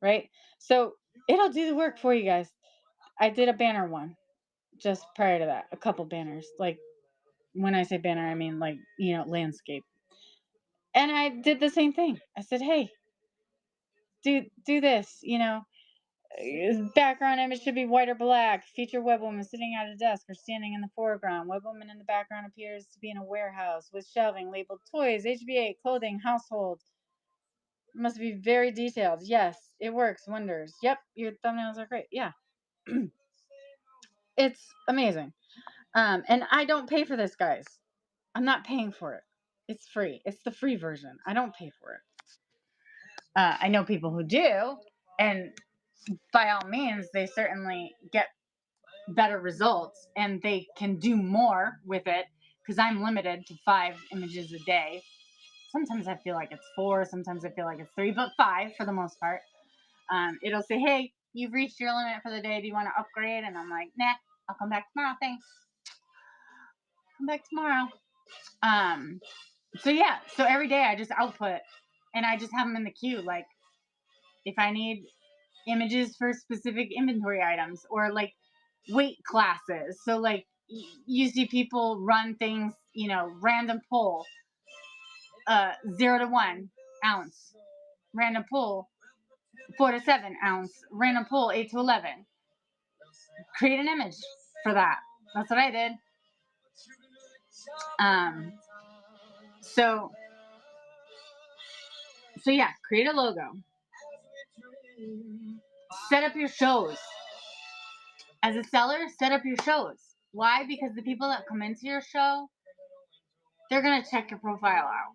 right? So it'll do the work for you guys. I did a banner one just prior to that, a couple banners. Like when I say banner, I mean like, landscape. And I did the same thing. I said, hey, do this, background image should be white or black. Feature web woman sitting at a desk or standing in the foreground. Web woman in the background appears to be in a warehouse with shelving labeled toys, HBA, clothing, household. Must be very detailed. Yes, it works wonders. Yep, your thumbnails are great. Yeah. It's amazing. And I don't pay for this, guys. I'm not paying for it. It's free. It's the free version. I don't pay for it. I know people who do, and by all means, they certainly get better results and they can do more with it because I'm limited to 5 images a day. Sometimes I feel like it's 4, sometimes I feel like it's 3, but 5 for the most part. It'll say, hey, you've reached your limit for the day. Do you want to upgrade? And I'm like, nah, I'll come back tomorrow. Thanks. Come back tomorrow. So yeah, so every day I just output and I just have them in the queue. Like if I need images for specific inventory items or like weight classes. So like you see people run things, random pull, 0 to 1 ounce, random pull, 4 to 7 ounce, random pull, 8 to 11. Create an image for that. That's what I did. So yeah, create a logo. Set up your shows. As a seller, set up your shows. Why? Because the people that come into your show, they're going to check your profile out.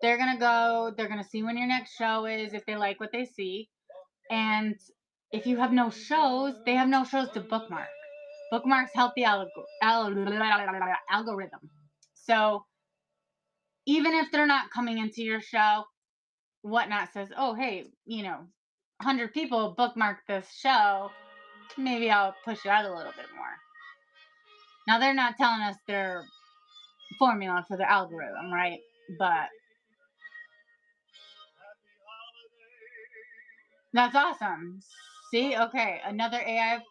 They're going to go, they're going to see when your next show is, if they like what they see. And if you have no shows, they have no shows to bookmark. Bookmarks help the algorithm. So even if they're not coming into your show, Whatnot says, oh, hey, 100 people bookmark this show. Maybe I'll push it out a little bit more. Now, they're not telling us their formula for the algorithm, right? But that's awesome. See, okay, another AI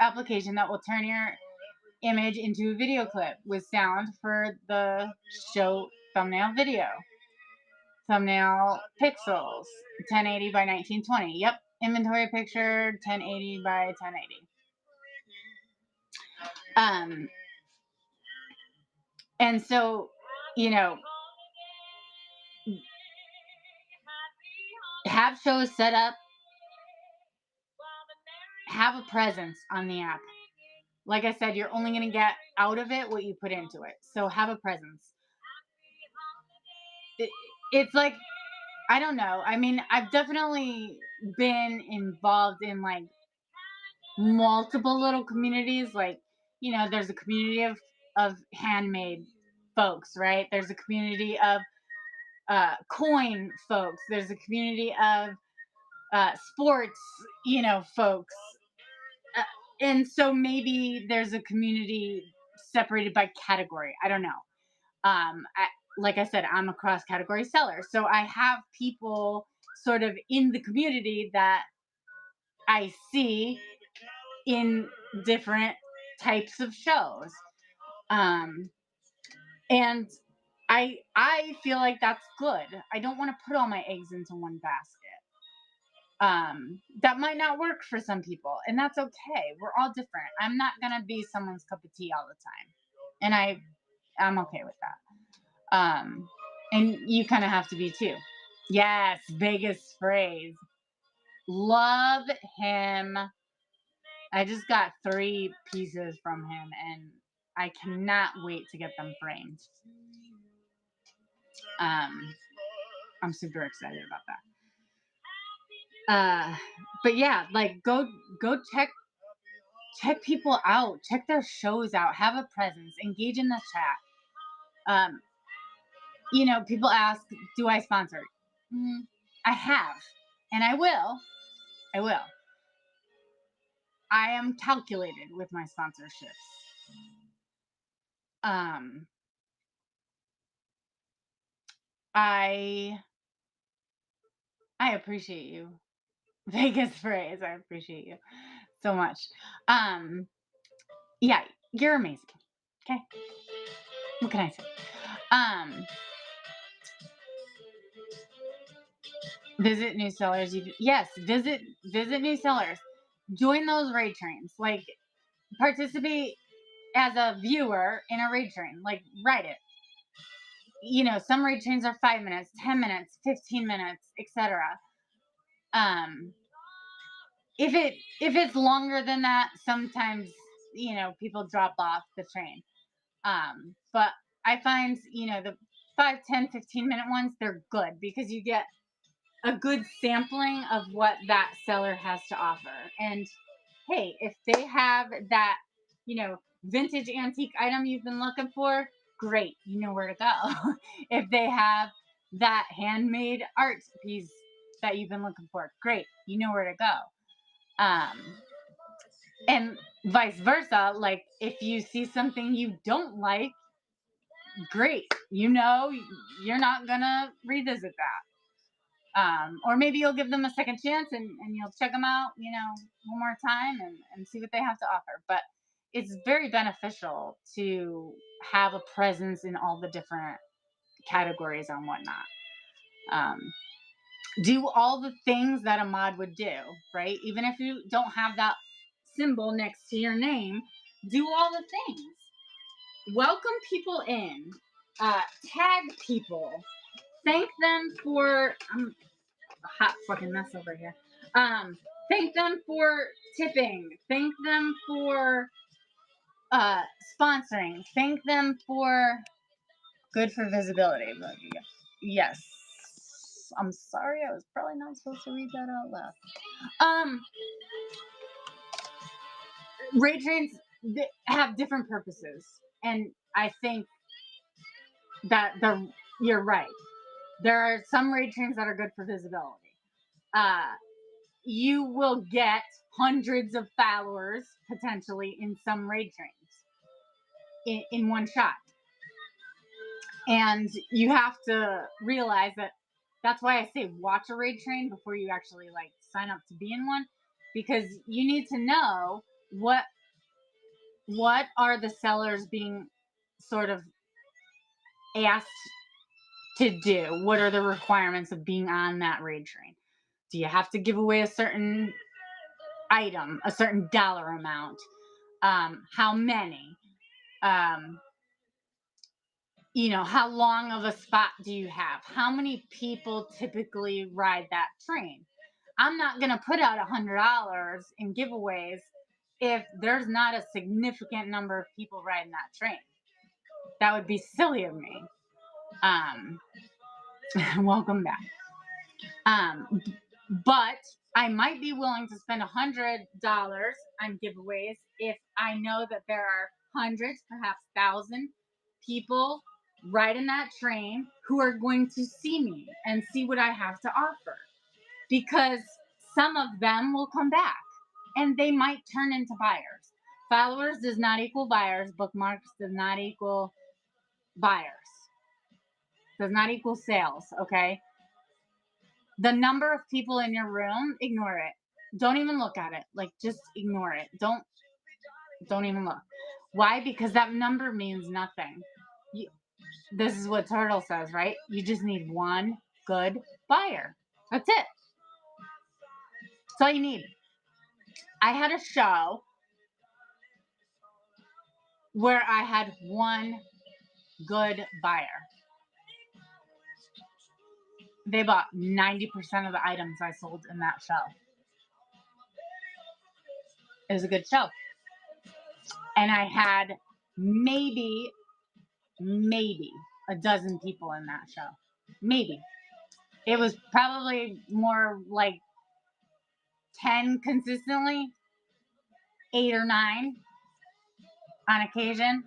application that will turn your image into a video clip with sound for the show thumbnail video. Thumbnail pixels, 1080 by 1920. Yep, inventory picture, 1080 by 1080. And so, have shows set up, have a presence on the app. Like I said, you're only going to get out of it what you put into it. So have a presence. It's like, I don't know. I mean, I've definitely been involved in like multiple little communities. Like, there's a community of handmade folks, right? There's a community of coin folks. There's a community of sports, folks. And so maybe there's a community separated by category. I don't know. Like I said, I'm a cross category seller. So I have people sort of in the community that I see in different types of shows. And I feel like that's good. I don't want to put all my eggs into one basket. That might not work for some people, and that's okay. We're all different. I'm not gonna be someone's cup of tea all the time. And I'm okay with that. And you kind of have to be too. Yes, Vegas phrase. Love him. I just got 3 pieces from him, and I cannot wait to get them framed. I'm super excited about that. But yeah, like go check people out, check their shows out, have a presence, engage in the chat. People ask, do I sponsor? I have, and I will. I am calculated with my sponsorships. I appreciate you. Vegas phrase. I appreciate you so much. Yeah, you're amazing. Okay. What can I say? Visit new sellers. Yes, visit new sellers. Join those raid trains. Like, participate as a viewer in a raid train. Like, write it. Some raid trains are 5 minutes, 10 minutes, 15 minutes, etc. If it's longer than that, sometimes people drop off the train. But I find the 5, 10, 15-minute ones, they're good because you get a good sampling of what that seller has to offer. And hey, if they have that vintage antique item you've been looking for, great, you know where to go. If they have that handmade art piece that you've been looking for, great, you know where to go. And vice versa, like if you see something you don't like, great, you're not gonna revisit that. Or maybe you'll give them a second chance and you'll check them out one more time and see what they have to offer. But it's very beneficial to have a presence in all the different categories and whatnot. Do all the things that a mod would do, right? Even if you don't have that symbol next to your name, do all the things. Welcome people in. Tag people. Thank them for a hot fucking mess over here. Thank them for tipping. Thank them for sponsoring. Thank them for good for visibility. Yes. I'm sorry, I was probably not supposed to read that out loud. Raid trains have different purposes, and I think that you're right. There are some raid trains that are good for visibility. You will get hundreds of followers potentially in some raid trains in one shot. And you have to realize that that's why I say watch a raid train before you actually sign up to be in one, because you need to know what are the sellers being sort of asked to do. What are the requirements of being on that raid train? Do you have to give away a certain item, a certain dollar amount? How many? How long of a spot do you have? How many people typically ride that train? I'm not going to put out $100 in giveaways if there's not a significant number of people riding that train. That would be silly of me. Welcome back. But I might be willing to spend $100 on giveaways if I know that there are hundreds, perhaps 1,000 people riding that train who are going to see me and see what I have to offer. Because some of them will come back and they might turn into buyers. Followers does not equal buyers. Bookmarks does not equal buyers. Does not equal sales, okay? The number of people in your room, ignore it. Don't even look at it. Just ignore it. Don't even look. Why? Because that number means nothing. This is what Turtle says, right? You just need one good buyer. That's it. That's all you need. I had a show where I had one good buyer. They bought 90% of the items I sold in that show. It was a good show. And I had maybe a dozen people in that show. Maybe. It was probably more like 10 consistently, 8 or 9 on occasion,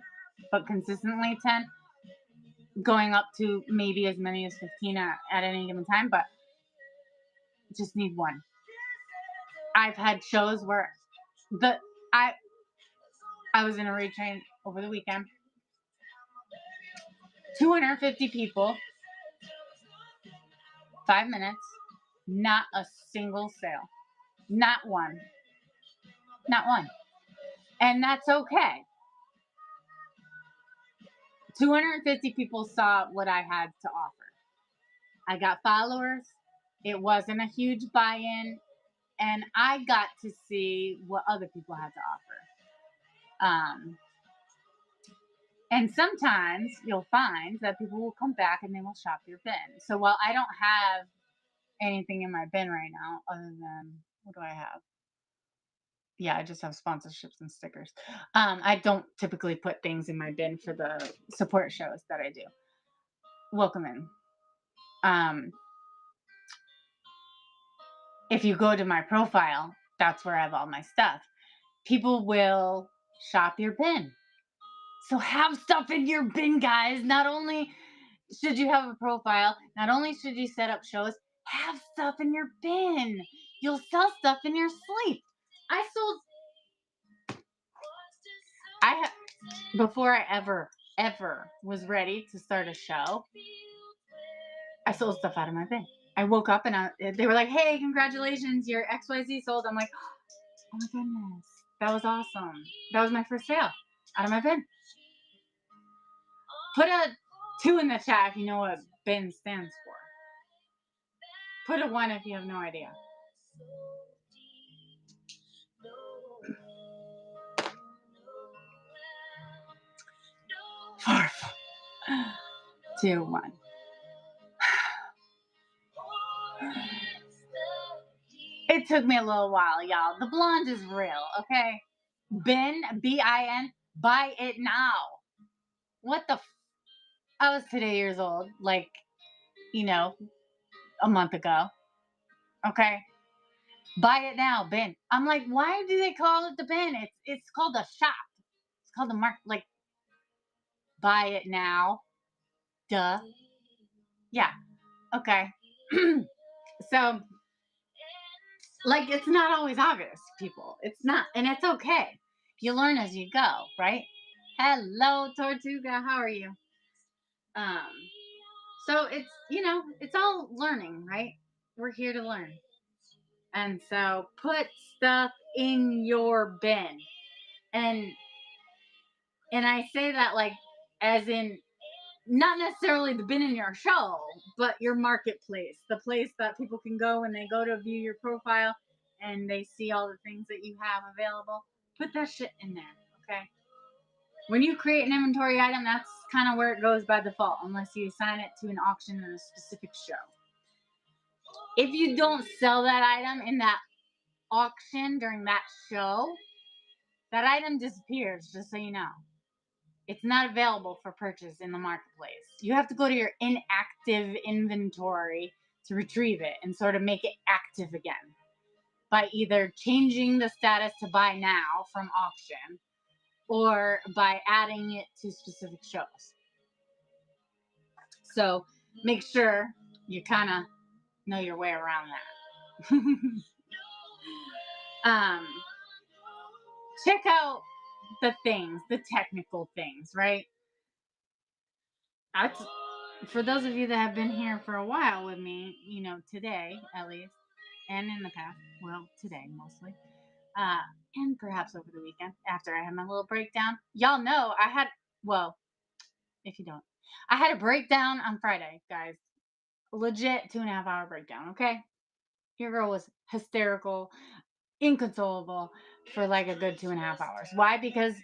but consistently 10, going up to maybe as many as 15 at any given time, but just need one. I've had shows where I was in a retrain over the weekend. 250 people, 5 minutes, not a single sale. Not one. Not one. And that's okay. 250 people saw what I had to offer. I got followers. It wasn't a huge buy-in. And I got to see what other people had to offer. And sometimes you'll find that people will come back and they will shop your bin. So while I don't have anything in my bin right now, other than, what do I have? Yeah, I just have sponsorships and stickers. I don't typically put things in my bin for the support shows that I do. Welcome in. If you go to my profile, that's where I have all my stuff. People will shop your bin. So have stuff in your bin, guys. Not only should you have a profile, not only should you set up shows, have stuff in your bin. You'll sell stuff in your sleep. Before I ever was ready to start a show, I sold stuff out of my bin. I woke up and they were like, "Hey, congratulations, your XYZ sold." I'm like, "Oh my goodness, that was awesome. That was my first sale out of my bin." Put a 2 in the chat if you know what bin stands for. Put a 1 if you have no idea. Four, 2, 1. It took me a little while, y'all. The blonde is real, okay? Bin, B-I-N, buy it now. What the I was today years old, like, a month ago. Okay? Buy it now, bin. I'm like, why do they call it the bin? It's called a shop. It's called a market. Like, buy it now. Duh. Yeah. Okay. So, like, it's not always obvious, people. It's not, and it's okay. You learn as you go, right? Hello, Tortuga. How are you? So it's all learning, right? We're here to learn. And so put stuff in your bin. And I say that like as in not necessarily the bin in your show, but your marketplace, the place that people can go when they go to view your profile and they see all the things that you have available. Put that shit in there, okay? When you create an inventory item, that's kind of where it goes by default, unless you assign it to an auction in a specific show. If you don't sell that item in that auction during that show, that item disappears, just so you know. It's not available for purchase in the marketplace. You have to go to your inactive inventory to retrieve it and sort of make it active again by either changing the status to buy now from auction or by adding it to specific shows. So make sure you kind of know your way around that. Check out the things, the technical things, right? For those of you that have been here for a while with me, today at least, and in the past, well, today mostly, and perhaps over the weekend after I had my little breakdown. Y'all know if you don't, I had a breakdown on Friday, guys. Legit 2.5 hour breakdown, okay? Your girl was hysterical, inconsolable for like a good 2.5 hours. Why? Because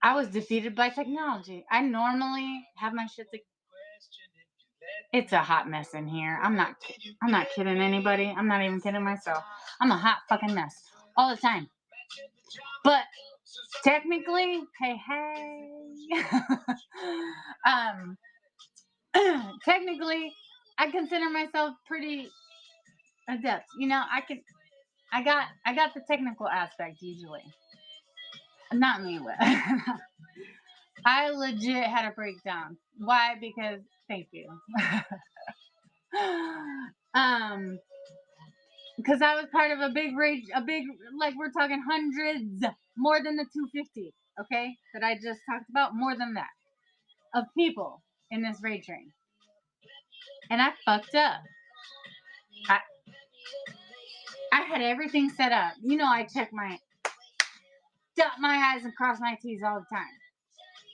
I was defeated by technology. I normally have my shit it's a hot mess in here. I'm not kidding anybody. I'm not even kidding myself. I'm a hot fucking mess all the time. But technically, hey. um technically I consider myself pretty adept. You know, I got the technical aspect usually. Not me. I legit had a breakdown. Why? Because thank you. um because I was part of a big rage, a big, like we're talking hundreds, more than the 250, okay, that I just talked about, more than that, of people in this raid train. And I fucked up. I, I had everything set up. You know, I check dot my I's and cross my T's all the time.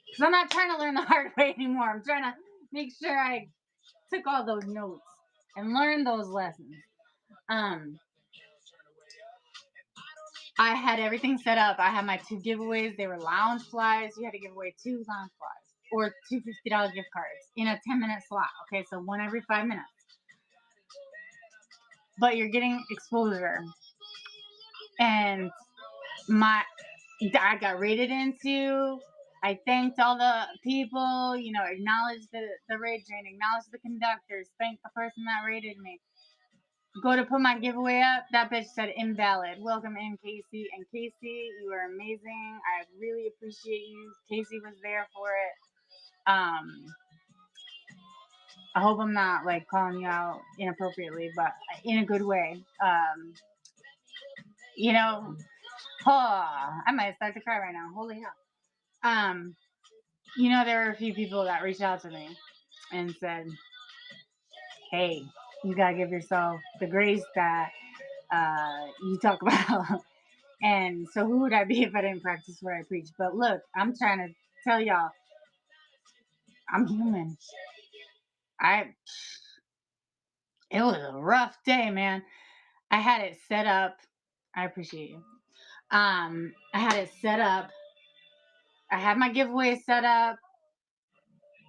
Because I'm not trying to learn the hard way anymore. I'm trying to make sure I took all those notes and learned those lessons. I had everything set up. I had my 2 giveaways. They were lounge flies. You had to give away 2 lounge flies or 2 $50 gift cards in a 10-minute slot. Okay, so one every 5 minutes. But you're getting exposure. And I got raided into. I thanked all the people, you know, acknowledged the raid train, acknowledged the conductors, thanked the person that raided me. Go to put my giveaway up. That bitch said invalid. Welcome in, Casey. And Casey, you are amazing. I really appreciate you. Casey was there for it. I hope I'm not like calling you out inappropriately, but in a good way. You know, I might start to cry right now. Holy hell. You know, there were a few people that reached out to me and said, hey, you gotta give yourself the grace that you talk about. And so who would I be if I didn't practice what I preach? But look, I'm trying to tell y'all, I'm human. It was a rough day, man. I had it set up. I appreciate you. I had it set up. I had my giveaway set up.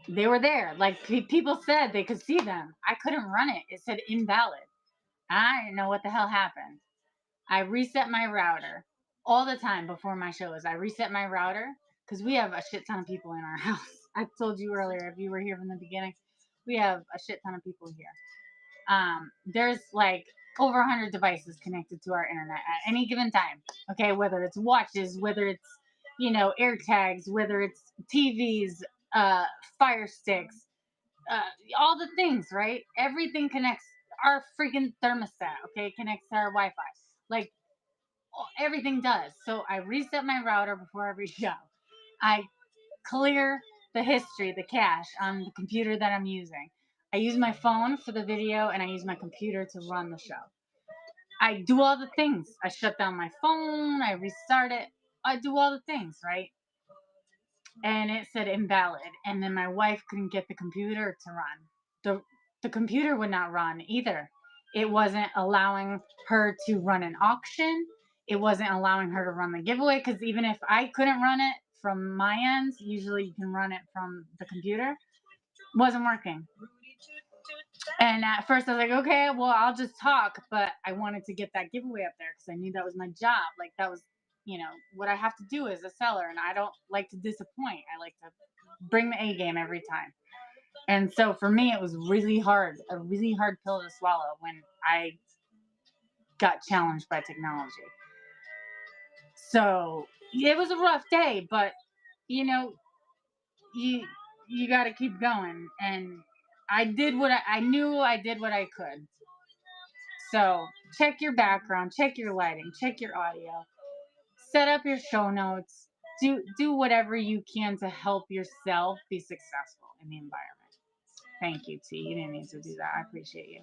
They were there. Like people said they could see them. I couldn't run it. It said invalid. I didn't know what the hell happened. I reset my router all the time before my shows. I reset my router because we have a shit ton of people in our house. I told you earlier, if you were here from the beginning, we have a shit ton of people here. There's like over 100 devices connected to our internet at any given time. Okay, whether it's watches, whether it's, you know, air tags, whether it's TVs, fire sticks, all the things, right? Everything connects. Our freaking thermostat, okay, connects to our Wi-Fi. Like everything does. So I reset my router before every show. I clear the history, the cache on the computer that I'm using. I use my phone for the video and I use my computer to run the show. I do all the things. I shut down my phone, I restart it. I do all the things, right? And it said invalid. And then my wife couldn't get the computer to run. The computer would not run either. It wasn't allowing her to run an auction. It wasn't allowing her to run the giveaway because even if I couldn't run it from my end, usually you can run it from the computer. It wasn't working. And at first I was like, okay, well, I'll just talk. But I wanted to get that giveaway up there because I knew that was my job. Like that was, you know, what I have to do as a seller. And I don't like to disappoint. I like to bring the A game every time. And so for me, it was really hard, a really hard pill to swallow when I got challenged by technology. So it was a rough day, but you know, you got to keep going. And I did what I knew I did what I could. So check your background, check your lighting, check your audio, set up your show notes, do whatever you can to help yourself be successful in the environment. Thank you, T. You didn't need to do that. I appreciate you.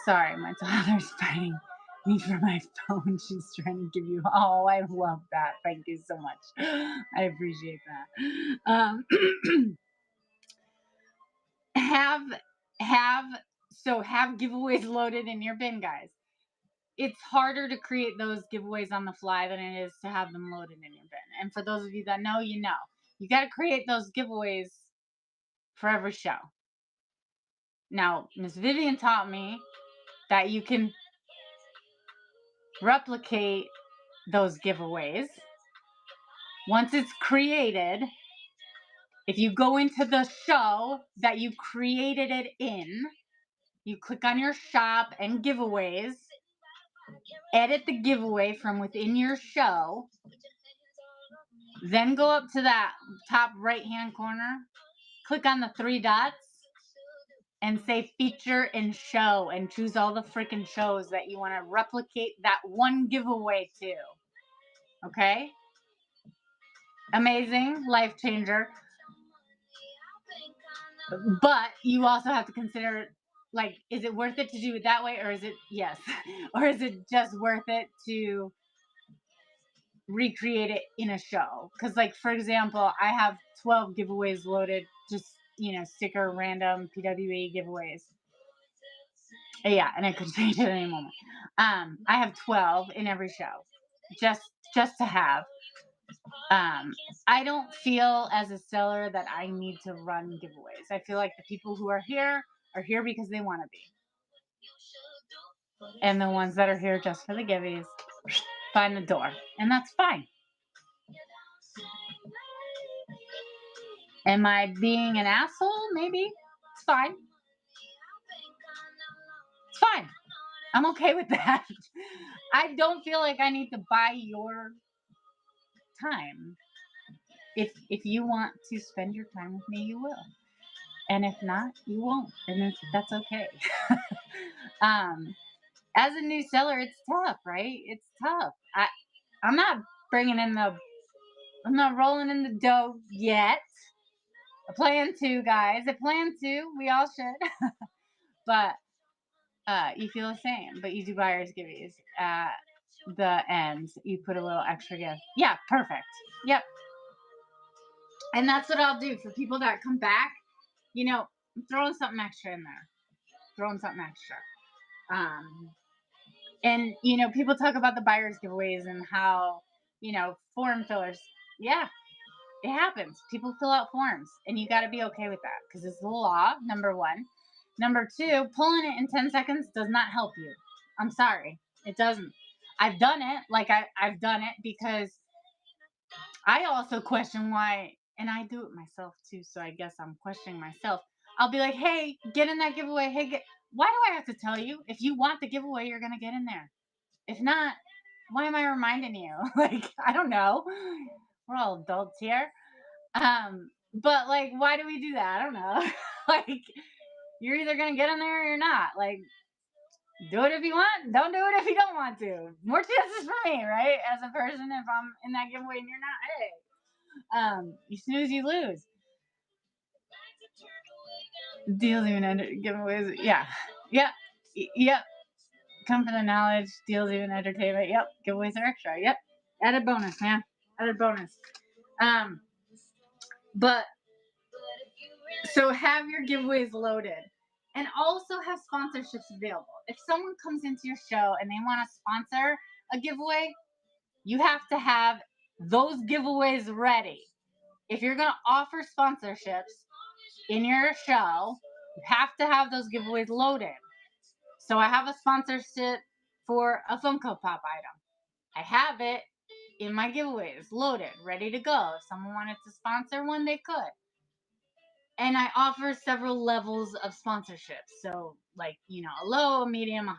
Sorry, my daughter's fighting me for my phone. She's trying to give you. Oh, I love that. Thank you so much. I appreciate that. Have giveaways loaded in your bin, guys. It's harder to create those giveaways on the fly than it is to have them loaded in your bin. And for those of you that know, you know. You got to create those giveaways for every show. Now, Miss Vivian taught me that you can replicate those giveaways. Once it's created, if you go into the show that you created it in, you click on your shop and giveaways, edit the giveaway from within your show, then go up to that top right-hand corner, click on the 3 dots, and say feature and show, and choose all the freaking shows that you want to replicate that one giveaway to. Okay? Amazing, life changer. But you also have to consider, like, is it worth it to do it that way, or is it, yes, or is it just worth it to recreate it in a show? Because, like, for example, I have 12 giveaways loaded, just, sticker random PWE giveaways. Yeah, and I could change it at any moment. I have 12 in every show, just to have. I don't feel as a seller that I need to run giveaways. I feel like the people who are here because they want to be. And the ones that are here just for the giveaways find the door. And that's fine. Am I being an asshole? Maybe. It's fine. It's fine. I'm okay with that. I don't feel like I need to buy your time. If you want to spend your time with me, you will. And if not, you won't. And that's okay. As a new seller, it's tough, right? It's tough. I'm not rolling in the dough yet. I plan to, guys. I plan to. We all should. But you feel the same. But you do buyer's giveaways at the end. You put a little extra gift. Yeah, perfect. Yep. And that's what I'll do for people that come back. I'm throwing something extra in there. And people talk about the buyer's giveaways and how, form fillers. Yeah, it happens. People fill out forms, and you got to be okay with that because it's the law, number one. Number two, pulling it in 10 seconds does not help you. I'm sorry. It doesn't. I've done it. I've done it because I also question why, and I do it myself too, so I guess I'm questioning myself. I'll be like, hey, get in that giveaway. Hey, why do I have to tell you? If you want the giveaway, you're going to get in there. If not, why am I reminding you? I don't know. We're all adults here. But why do we do that? I don't know. You're either going to get in there or you're not. Do it if you want. Don't do it if you don't want to. More chances for me, right? As a person, if I'm in that giveaway and you're not, hey. You snooze, you lose. Deals even under giveaways. Yeah. Yep. Yep. Come for the knowledge. Deals even entertainment. Yep. Giveaways are extra. Yep. Added bonus, man. Added bonus. But so have your giveaways loaded. And also have sponsorships available. If someone comes into your show and they want to sponsor a giveaway, you have to have those giveaways ready. If you're going to offer sponsorships in your show, you have to have those giveaways loaded. So I have a sponsorship for a Funko Pop item. I have it in my giveaways loaded, ready to go. If someone wanted to sponsor one, they could. And I offer several levels of sponsorships. So, a low, a medium, a high.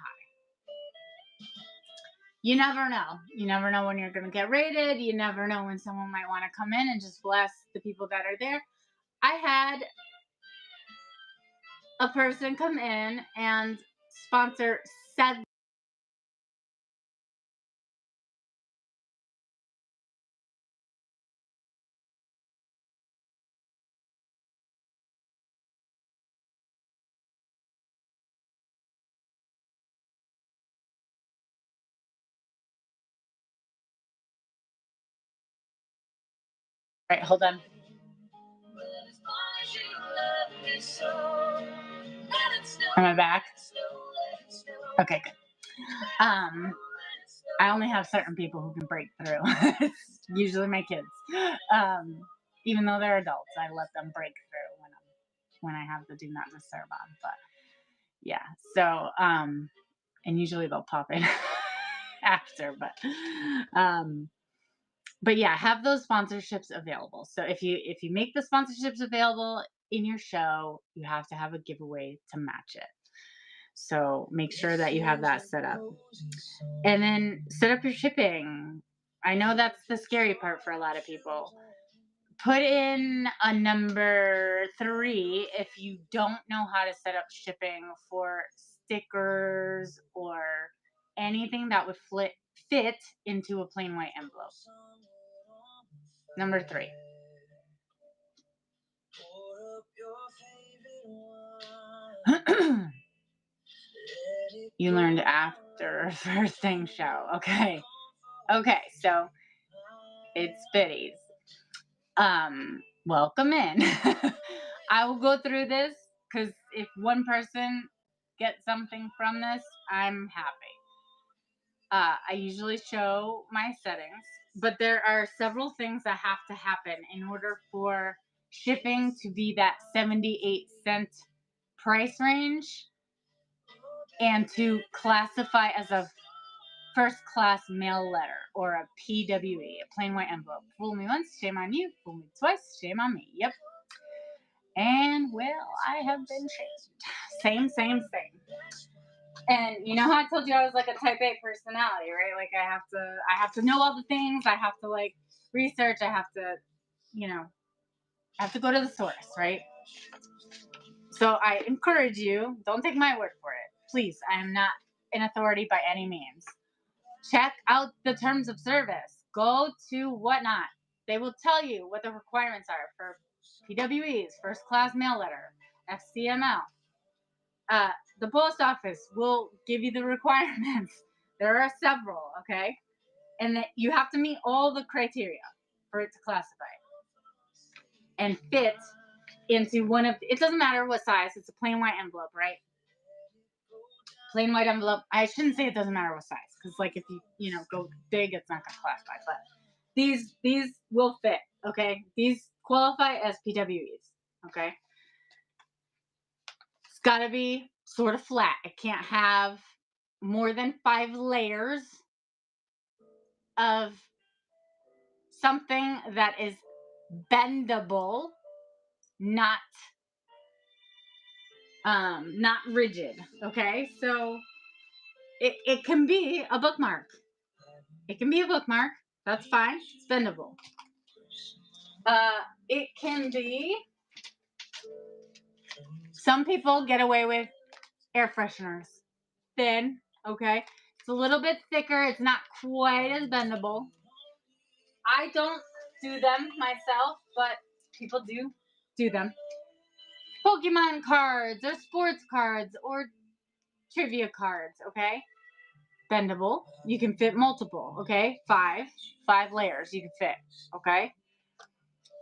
You never know. You never know when you're going to get rated. You never know when someone might want to come in and just bless the people that are there. I had a person come in and sponsor 7. All right, hold on. Am I back? Okay, good. I only have certain people who can break through. It's usually my kids. Even though they're adults, I let them break through when I have the do not disturb on. But yeah, so and usually they'll pop in after, but yeah, have those sponsorships available. So if you make the sponsorships available in your show, you have to have a giveaway to match it. So make sure that you have that set up. And then set up your shipping. I know that's the scary part for a lot of people. Put in a number 3 if you don't know how to set up shipping for stickers or anything that would fit into a plain white envelope. Number 3. You learned after first thing show. Okay, so it's Biddies. Welcome in. I will go through this because if one person gets something from this, I'm happy. I usually show my settings, but there are several things that have to happen in order for shipping to be that 78-cent price range and to classify as a first class mail letter or a PWE, a plain white envelope. Fool me once, shame on you. Fool me twice, shame on me. Yep. And well, I have been shamed. Same. And you know how I told you I was like a type A personality, right? Like I have to know all the things. I have to like research. I have to go to the source, right? So I encourage you, don't take my word for it. Please, I am not an authority by any means. Check out the terms of service. Go to Whatnot. They will tell you what the requirements are for PWEs, first class mail letter, FCML. The post office will give you the requirements. There are several, okay? And that you have to meet all the criteria for it to classify and fit into one of, it doesn't matter what size, it's a plain white envelope, right? Plain white envelope. I shouldn't say it doesn't matter what size, because like if you go big, it's not going to classify. But these will fit, okay? These qualify as PWEs, okay? It's got to be sort of flat. It can't have more than 5 layers of something that is bendable, not rigid, okay? So it can be a bookmark. It can be a bookmark. That's fine. It's bendable. It can be. Some people get away with air fresheners. Thin, okay? It's a little bit thicker. It's not quite as bendable. I don't do them myself, but people do them. Pokemon cards or sports cards or trivia cards, okay? Bendable. You can fit multiple, okay? 5 layers you can fit, okay?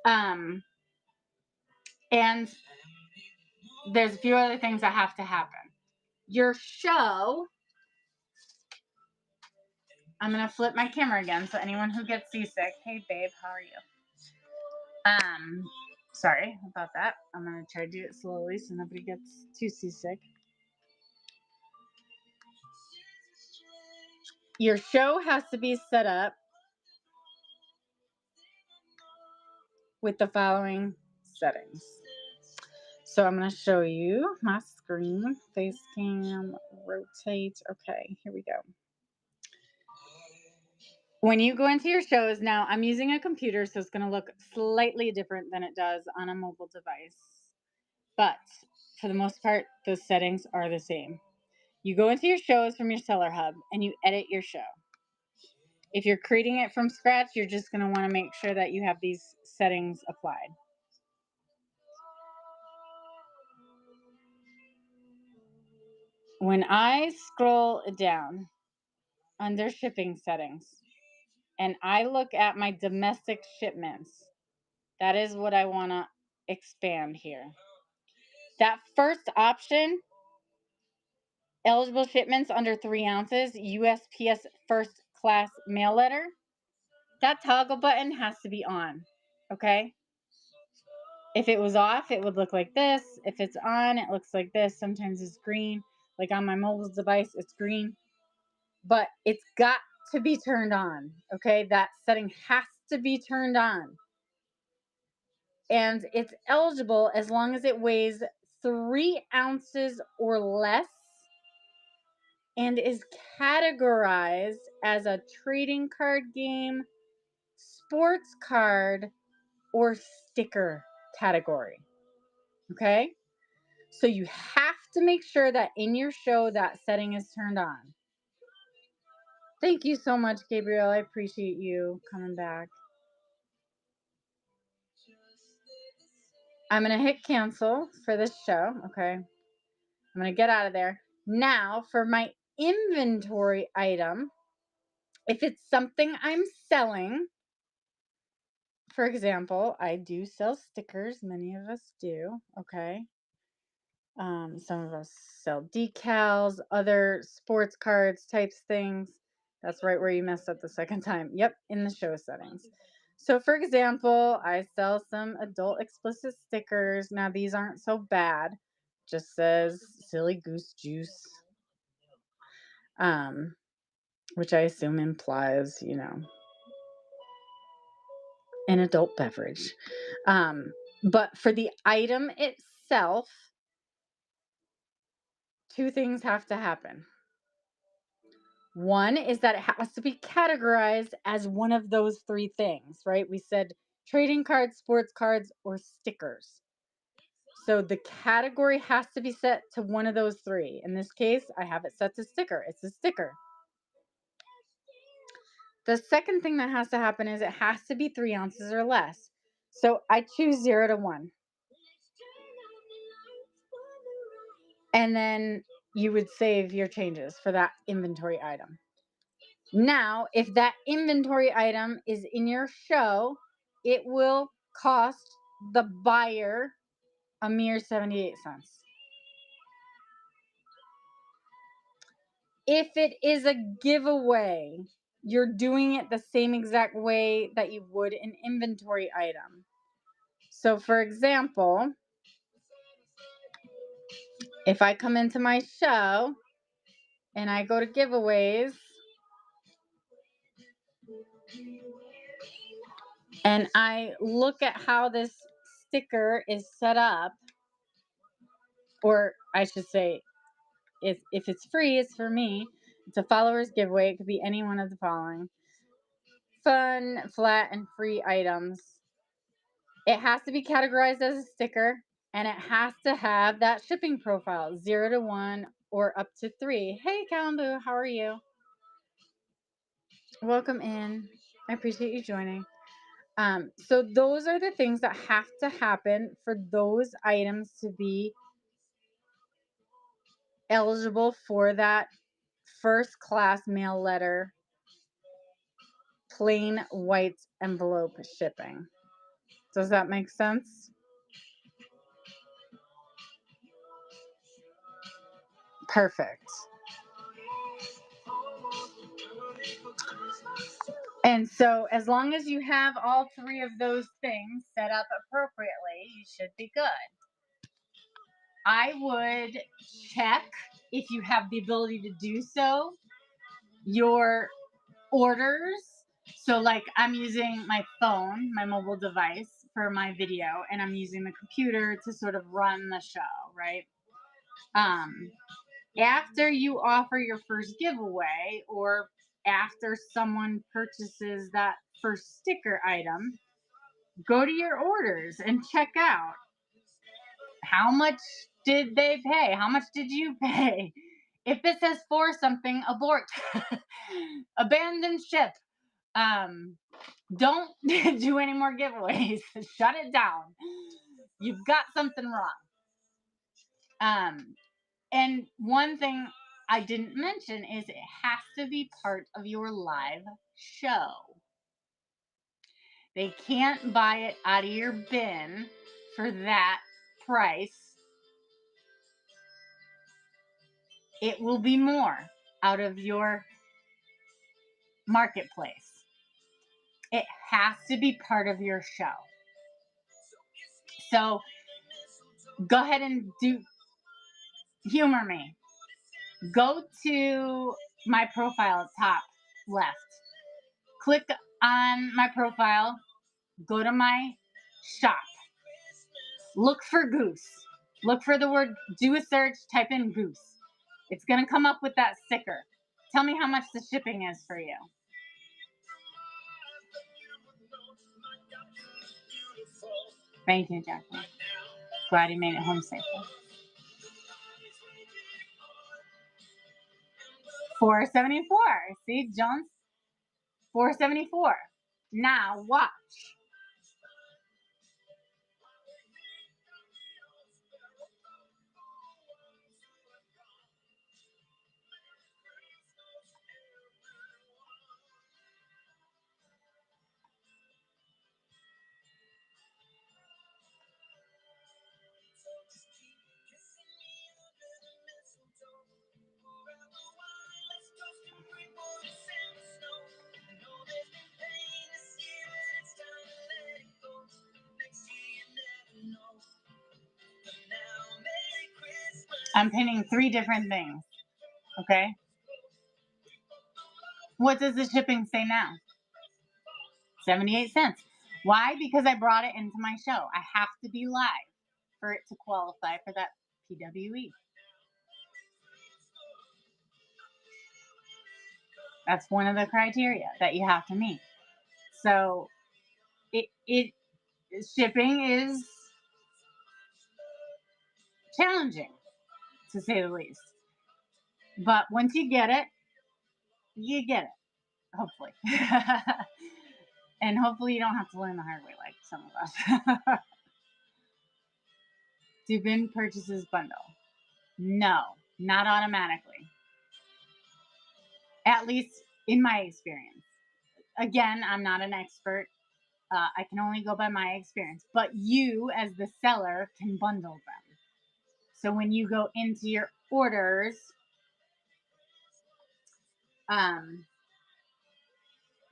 And there's a few other things that have to happen. Your show, I'm going to flip my camera again so anyone who gets seasick, hey babe, how are you? Sorry about that. I'm going to try to do it slowly so nobody gets too seasick. Your show has to be set up with the following settings. So I'm going to show you my screen. Face cam, rotate. Okay, here we go. When you go into your shows, now I'm using a computer, so it's going to look slightly different than it does on a mobile device. But for the most part, the settings are the same. You go into your shows from your Seller Hub and you edit your show. If you're creating it from scratch, you're just going to want to make sure that you have these settings applied. When I scroll down under shipping settings and I look at my domestic shipments, that is what I want to expand here. That first option, eligible shipments under 3 ounces, USPS first class mail letter, that toggle button has to be on, okay? If it was off, it would look like this. If it's on, it looks like this. Sometimes it's green. Like on my mobile device, it's green. But it's got to be turned on, okay? That setting has to be turned on. And it's eligible as long as it weighs 3 ounces or less and is categorized as a trading card game, sports card, or sticker category. Okay? So you have to make sure that in your show that setting is turned on. Thank you so much, Gabriel. I appreciate you coming back. I'm going to hit cancel for this show. Okay. I'm going to get out of there. Now for my inventory item, if it's something I'm selling, for example, I do sell stickers. Many of us do. Okay. Some of us sell decals, other sports cards types things. That's right where you messed up the second time. Yep, in the show settings. So for example, I sell some adult explicit stickers. Now these aren't so bad. Just says silly goose juice. Which I assume implies, you know, an adult beverage. But for the item itself, 2 things have to happen. One is that it has to be categorized as one of those 3 things, right? We said trading cards, sports cards, or stickers. So the category has to be set to one of those 3. In this case, I have it set to sticker. It's a sticker. The second thing that has to happen is it has to be 3 ounces or less. So I choose 0 to 1. And then you would save your changes for that inventory item. Now, if that inventory item is in your show, it will cost the buyer a mere 78 cents. If it is a giveaway, you're doing it the same exact way that you would an inventory item. So, for example, if I come into my show and I go to giveaways and I look at how this sticker is set up, or I should say, if it's free, it's for me. It's a followers giveaway. It could be any one of the following: fun, flat, and free items. It has to be categorized as a sticker, and it has to have that shipping profile, 0 to 1 or up to 3. Hey, Kalambu, how are you? Welcome in. I appreciate you joining. So those are the things that have to happen for those items to be eligible for that first class mail letter plain white envelope shipping. Does that make sense? Perfect. And so as long as you have all 3 of those things set up appropriately, you should be good. I would check, if you have the ability to do so, your orders. So like I'm using my phone, my mobile device for my video, and I'm using the computer to sort of run the show, right? After you offer your first giveaway, or after someone purchases that first sticker item, go to your orders and check out how much did they pay? How much did you pay? If it says for something, abort. Abandon ship. Don't do any more giveaways. Shut it down. You've got something wrong. And one thing I didn't mention is it has to be part of your live show. They can't buy it out of your bin for that price. It will be more out of your marketplace. It has to be part of your show. So go ahead and humor me. Go to my profile top left. Click on my profile. Go to my shop. Look for Goose. Look for the word, do a search, type in Goose. It's going to come up with that sticker. Tell me how much the shipping is for you. Thank you, Jacqueline. Glad you made it home safely. $4.74. See, Jones? $4.74. Now watch. I'm pinning 3 different things. Okay? What does the shipping say now? 78 cents. Why? Because I brought it into my show. I have to be live for it to qualify for that PWE. That's one of the criteria that you have to meet. So shipping is challenging, to say the least. But once you get it, you get it. Hopefully. And hopefully you don't have to learn the hard way like some of us. Do bin purchases bundle? No, not automatically. At least in my experience. Again, I'm not an expert. I can only go by my experience. But you, as the seller, can bundle them. So when you go into your orders,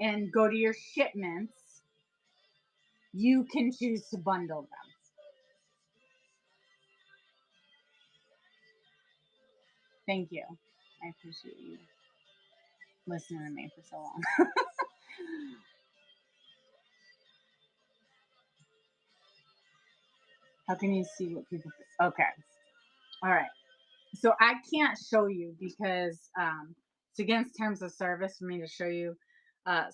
and go to your shipments, you can choose to bundle them. Thank you. I appreciate you listening to me for so long. How can you see what people think? Okay. All right. So I can't show you because it's against terms of service for me to show you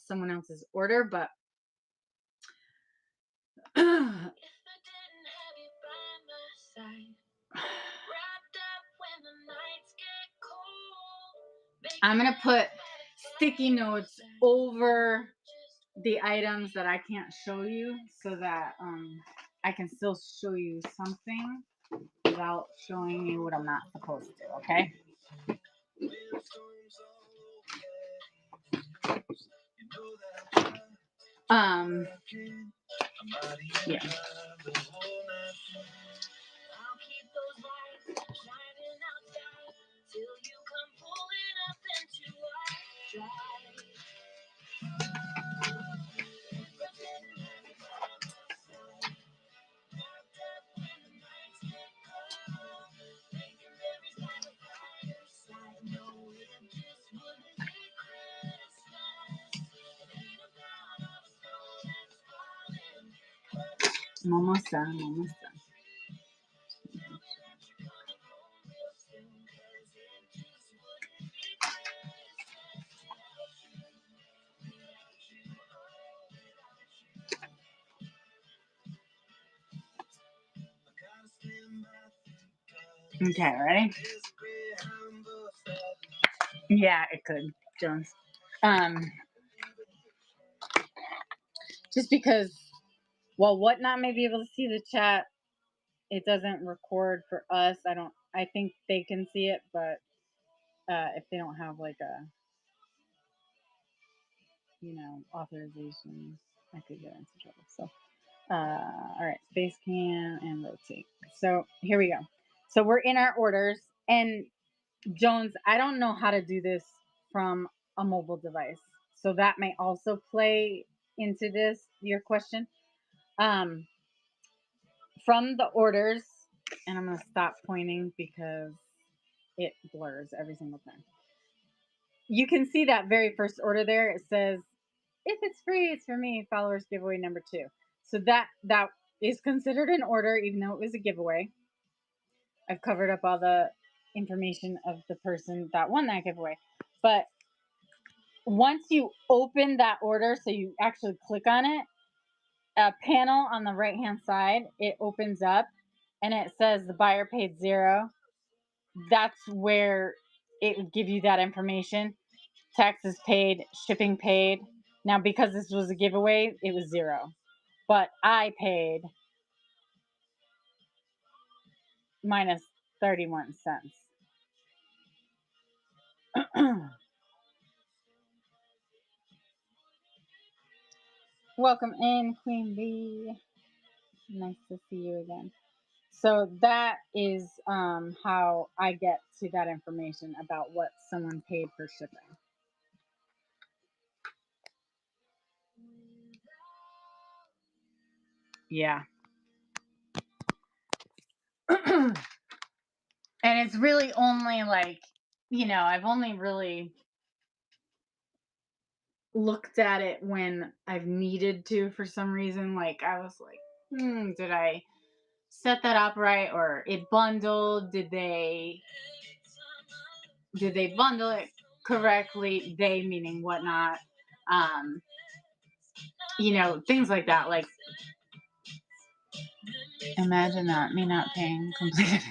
someone else's order, but I'm going to put sticky notes over the items that I can't show you so that I can still show you something without showing you what I'm not supposed to, okay? Yeah. I'm almost done. Okay, ready? Yeah, it could, Jones. Just because, while Whatnot may be able to see the chat, it doesn't record for us. I think they can see it, but if they don't have like a, authorization, I could get into trouble. So, all right, space cam and rotate. So here we go. So we're in our orders, and Jones, I don't know how to do this from a mobile device. So that may also play into your question. Um, from the orders, and I'm going to stop pointing because it blurs every single time. You can see that very first order there. It says, if it's free, it's for me, followers giveaway number 2. So that is considered an order, even though it was a giveaway. I've covered up all the information of the person that won that giveaway. But once you open that order, so you actually click on it, a panel on the right hand side, it opens up and it says the buyer paid 0. That's where it would give you that information. Taxes paid, shipping paid. Now, because this was a giveaway, it was 0. But I paid minus 31 cents. Welcome in, Queen Bee. Nice to see you again. So that is how I get to that information about what someone paid for shipping. Yeah. And it's really only like, I've only really looked at it when I've needed to for some reason. Like I was like, did I set that up right, or it bundled? Did they bundle it correctly? They meaning whatnot. Things like that. Like, imagine that, me not paying completed.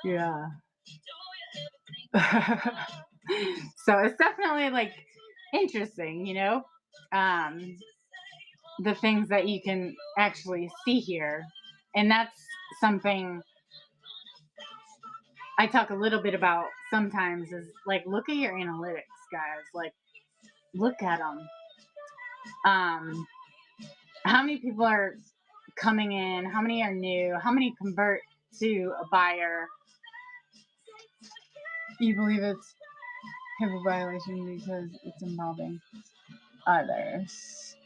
Yeah. So it's definitely like interesting, the things that you can actually see here. And that's something I talk a little bit about sometimes, is like, look at your analytics, guys. Like, look at them. How many people are coming in? How many are new? How many convert to a buyer? You believe it's HIPAA violation because it's involving others.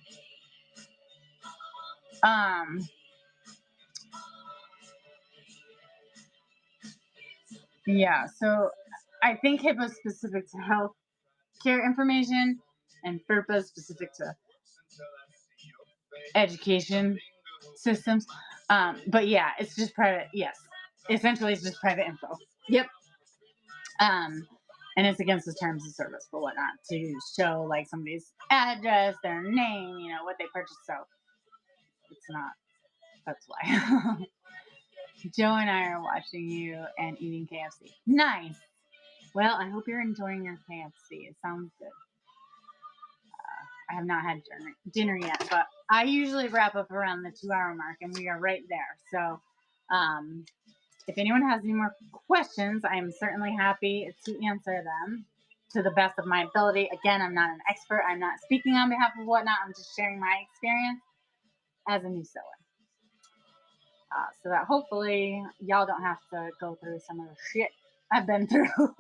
Yeah, so I think HIPAA is specific to health care information, and FERPA is specific to education systems. But yeah, it's just private. Yes, essentially, it's just private info. Yep. And it's against the terms of service for whatnot to show like somebody's address, their name, what they purchased. So it's not. That's why. Joe and I are watching you and eating KFC. Nice. Well, I hope you're enjoying your KFC. It sounds good. I have not had dinner yet, but I usually wrap up around the 2-hour mark, and we are right there. So, if anyone has any more questions, I am certainly happy to answer them to the best of my ability. Again, I'm not an expert. I'm not speaking on behalf of whatnot. I'm just sharing my experience as a new seller. So that hopefully y'all don't have to go through some of the shit I've been through.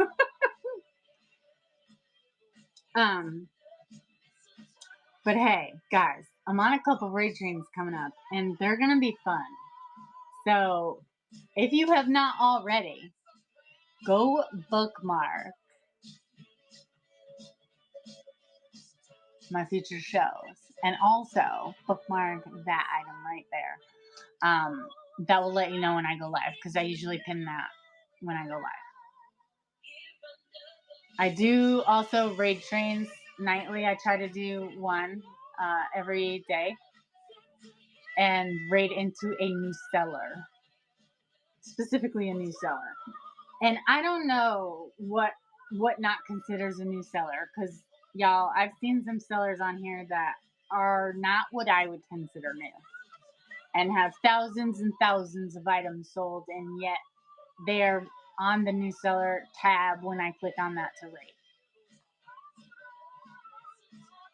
But hey, guys, I'm on a couple raid trains coming up, and they're going to be fun. So if you have not already, go bookmark my future shows, and also bookmark that item right there. That will let you know when I go live, because I usually pin that when I go live. I do also raid trains nightly. I try to do one every day, and raid into a new seller, specifically a new seller. And I don't know what not considers a new seller, because y'all, I've seen some sellers on here that are not what I would consider new, and have thousands and thousands of items sold, and yet they're on the new seller tab when I click on that to rate.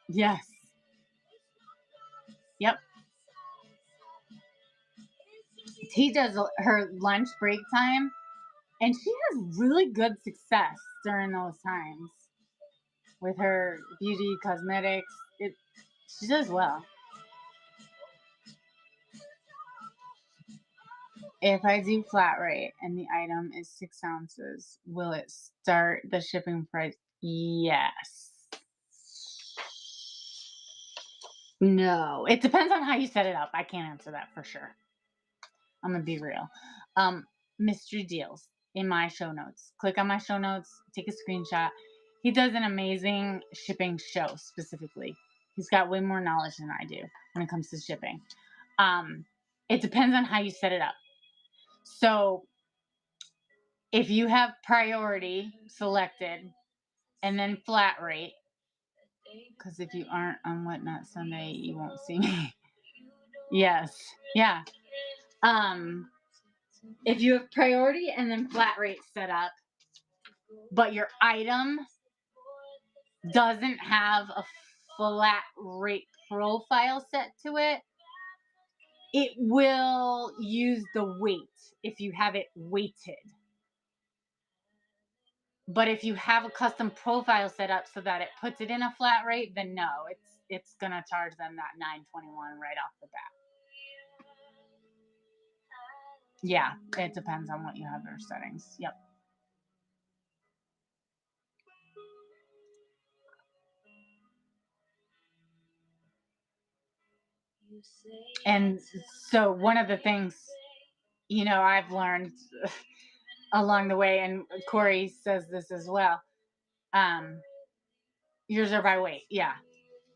Yes. Yep. T does her lunch break time, And she has really good success during those times with her beauty cosmetics. She does well. If I do flat rate and the item is 6 ounces, will it start the shipping price? Yes. No. It depends on how you set it up. I can't answer that for sure. I'm gonna be real. Mystery deals in my show notes. Click on my show notes, take a screenshot. He does an amazing shipping show specifically. He's got way more knowledge than I do when it comes to shipping. It depends on how you set it up. So if you have priority selected and then flat rate, because if you aren't on Whatnot Sunday, you won't see me. Yes. Yeah. If you have priority and then flat rate set up, but your item doesn't have a flat rate profile set to it, it will use the weight if you have it weighted. But if you have a custom profile set up so that it puts it in a flat rate, then no, it's gonna charge them that $9.21 right off the bat. Yeah, it depends on what you have your settings. Yep. And so one of the things, I've learned along the way, and Corey says this as well, yours are by weight. Yeah.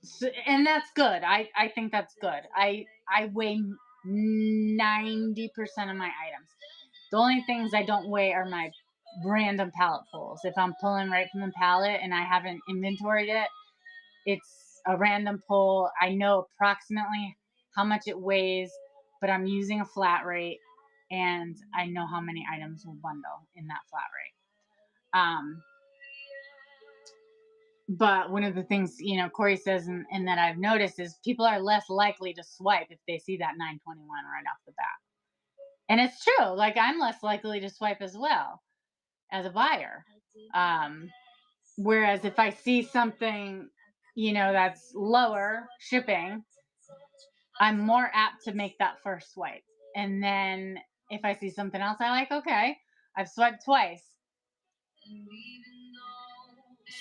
So, and that's good. I think that's good. I weigh 90% of my items. The only things I don't weigh are my random pallet pulls. If I'm pulling right from the pallet and I haven't inventoried it, it's a random pull. I know approximately how much it weighs, but I'm using a flat rate and I know how many items will bundle in that flat rate. But one of the things, Corey says, and that I've noticed is people are less likely to swipe if they see that $9.21 right off the bat. And it's true. Like, I'm less likely to swipe as well as a buyer. Whereas if I see something, that's lower shipping, I'm more apt to make that first swipe. And then if I see something else I like, okay, I've swiped twice.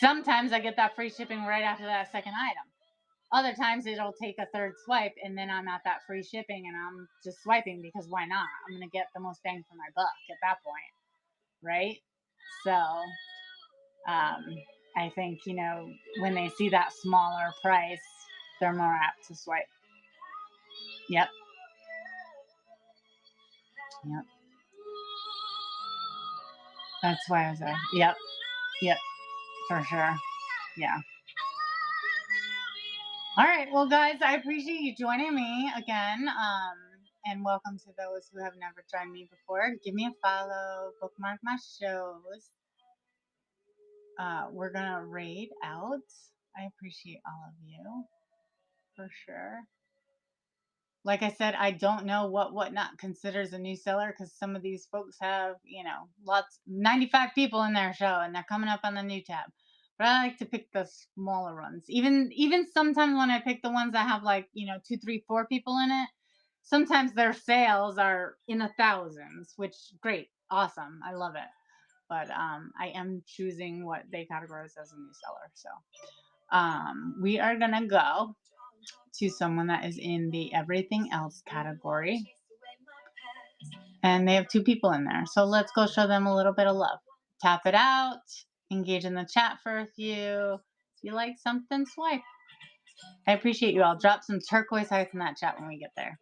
Sometimes I get that free shipping right after that second item. Other times it'll take a third swipe and then I'm at that free shipping and I'm just swiping because why not? I'm going to get the most bang for my buck at that point. Right? So, I think, when they see that smaller price, they're more apt to swipe. Yep. Yep. That's why I was there. Yep. Yep. For sure. Yeah. All right. Well, guys, I appreciate you joining me again. And welcome to those who have never joined me before. Give me a follow, bookmark my shows. We're going to raid out. I appreciate all of you for sure. Like I said, I don't know what Whatnot considers a new seller because some of these folks have, 95 people in their show and they're coming up on the new tab. But I like to pick the smaller ones. Even sometimes when I pick the ones that have 2, 3, 4 people in it, sometimes their sales are in the thousands, which great, awesome, I love it. But I am choosing what they categorize as a new seller. So we are gonna go to someone that is in the everything else category. And they have 2 people in there. So let's go show them a little bit of love. Tap it out, engage in the chat for a few. If you like something, swipe. I appreciate you all. Drop some turquoise hearts in that chat when we get there.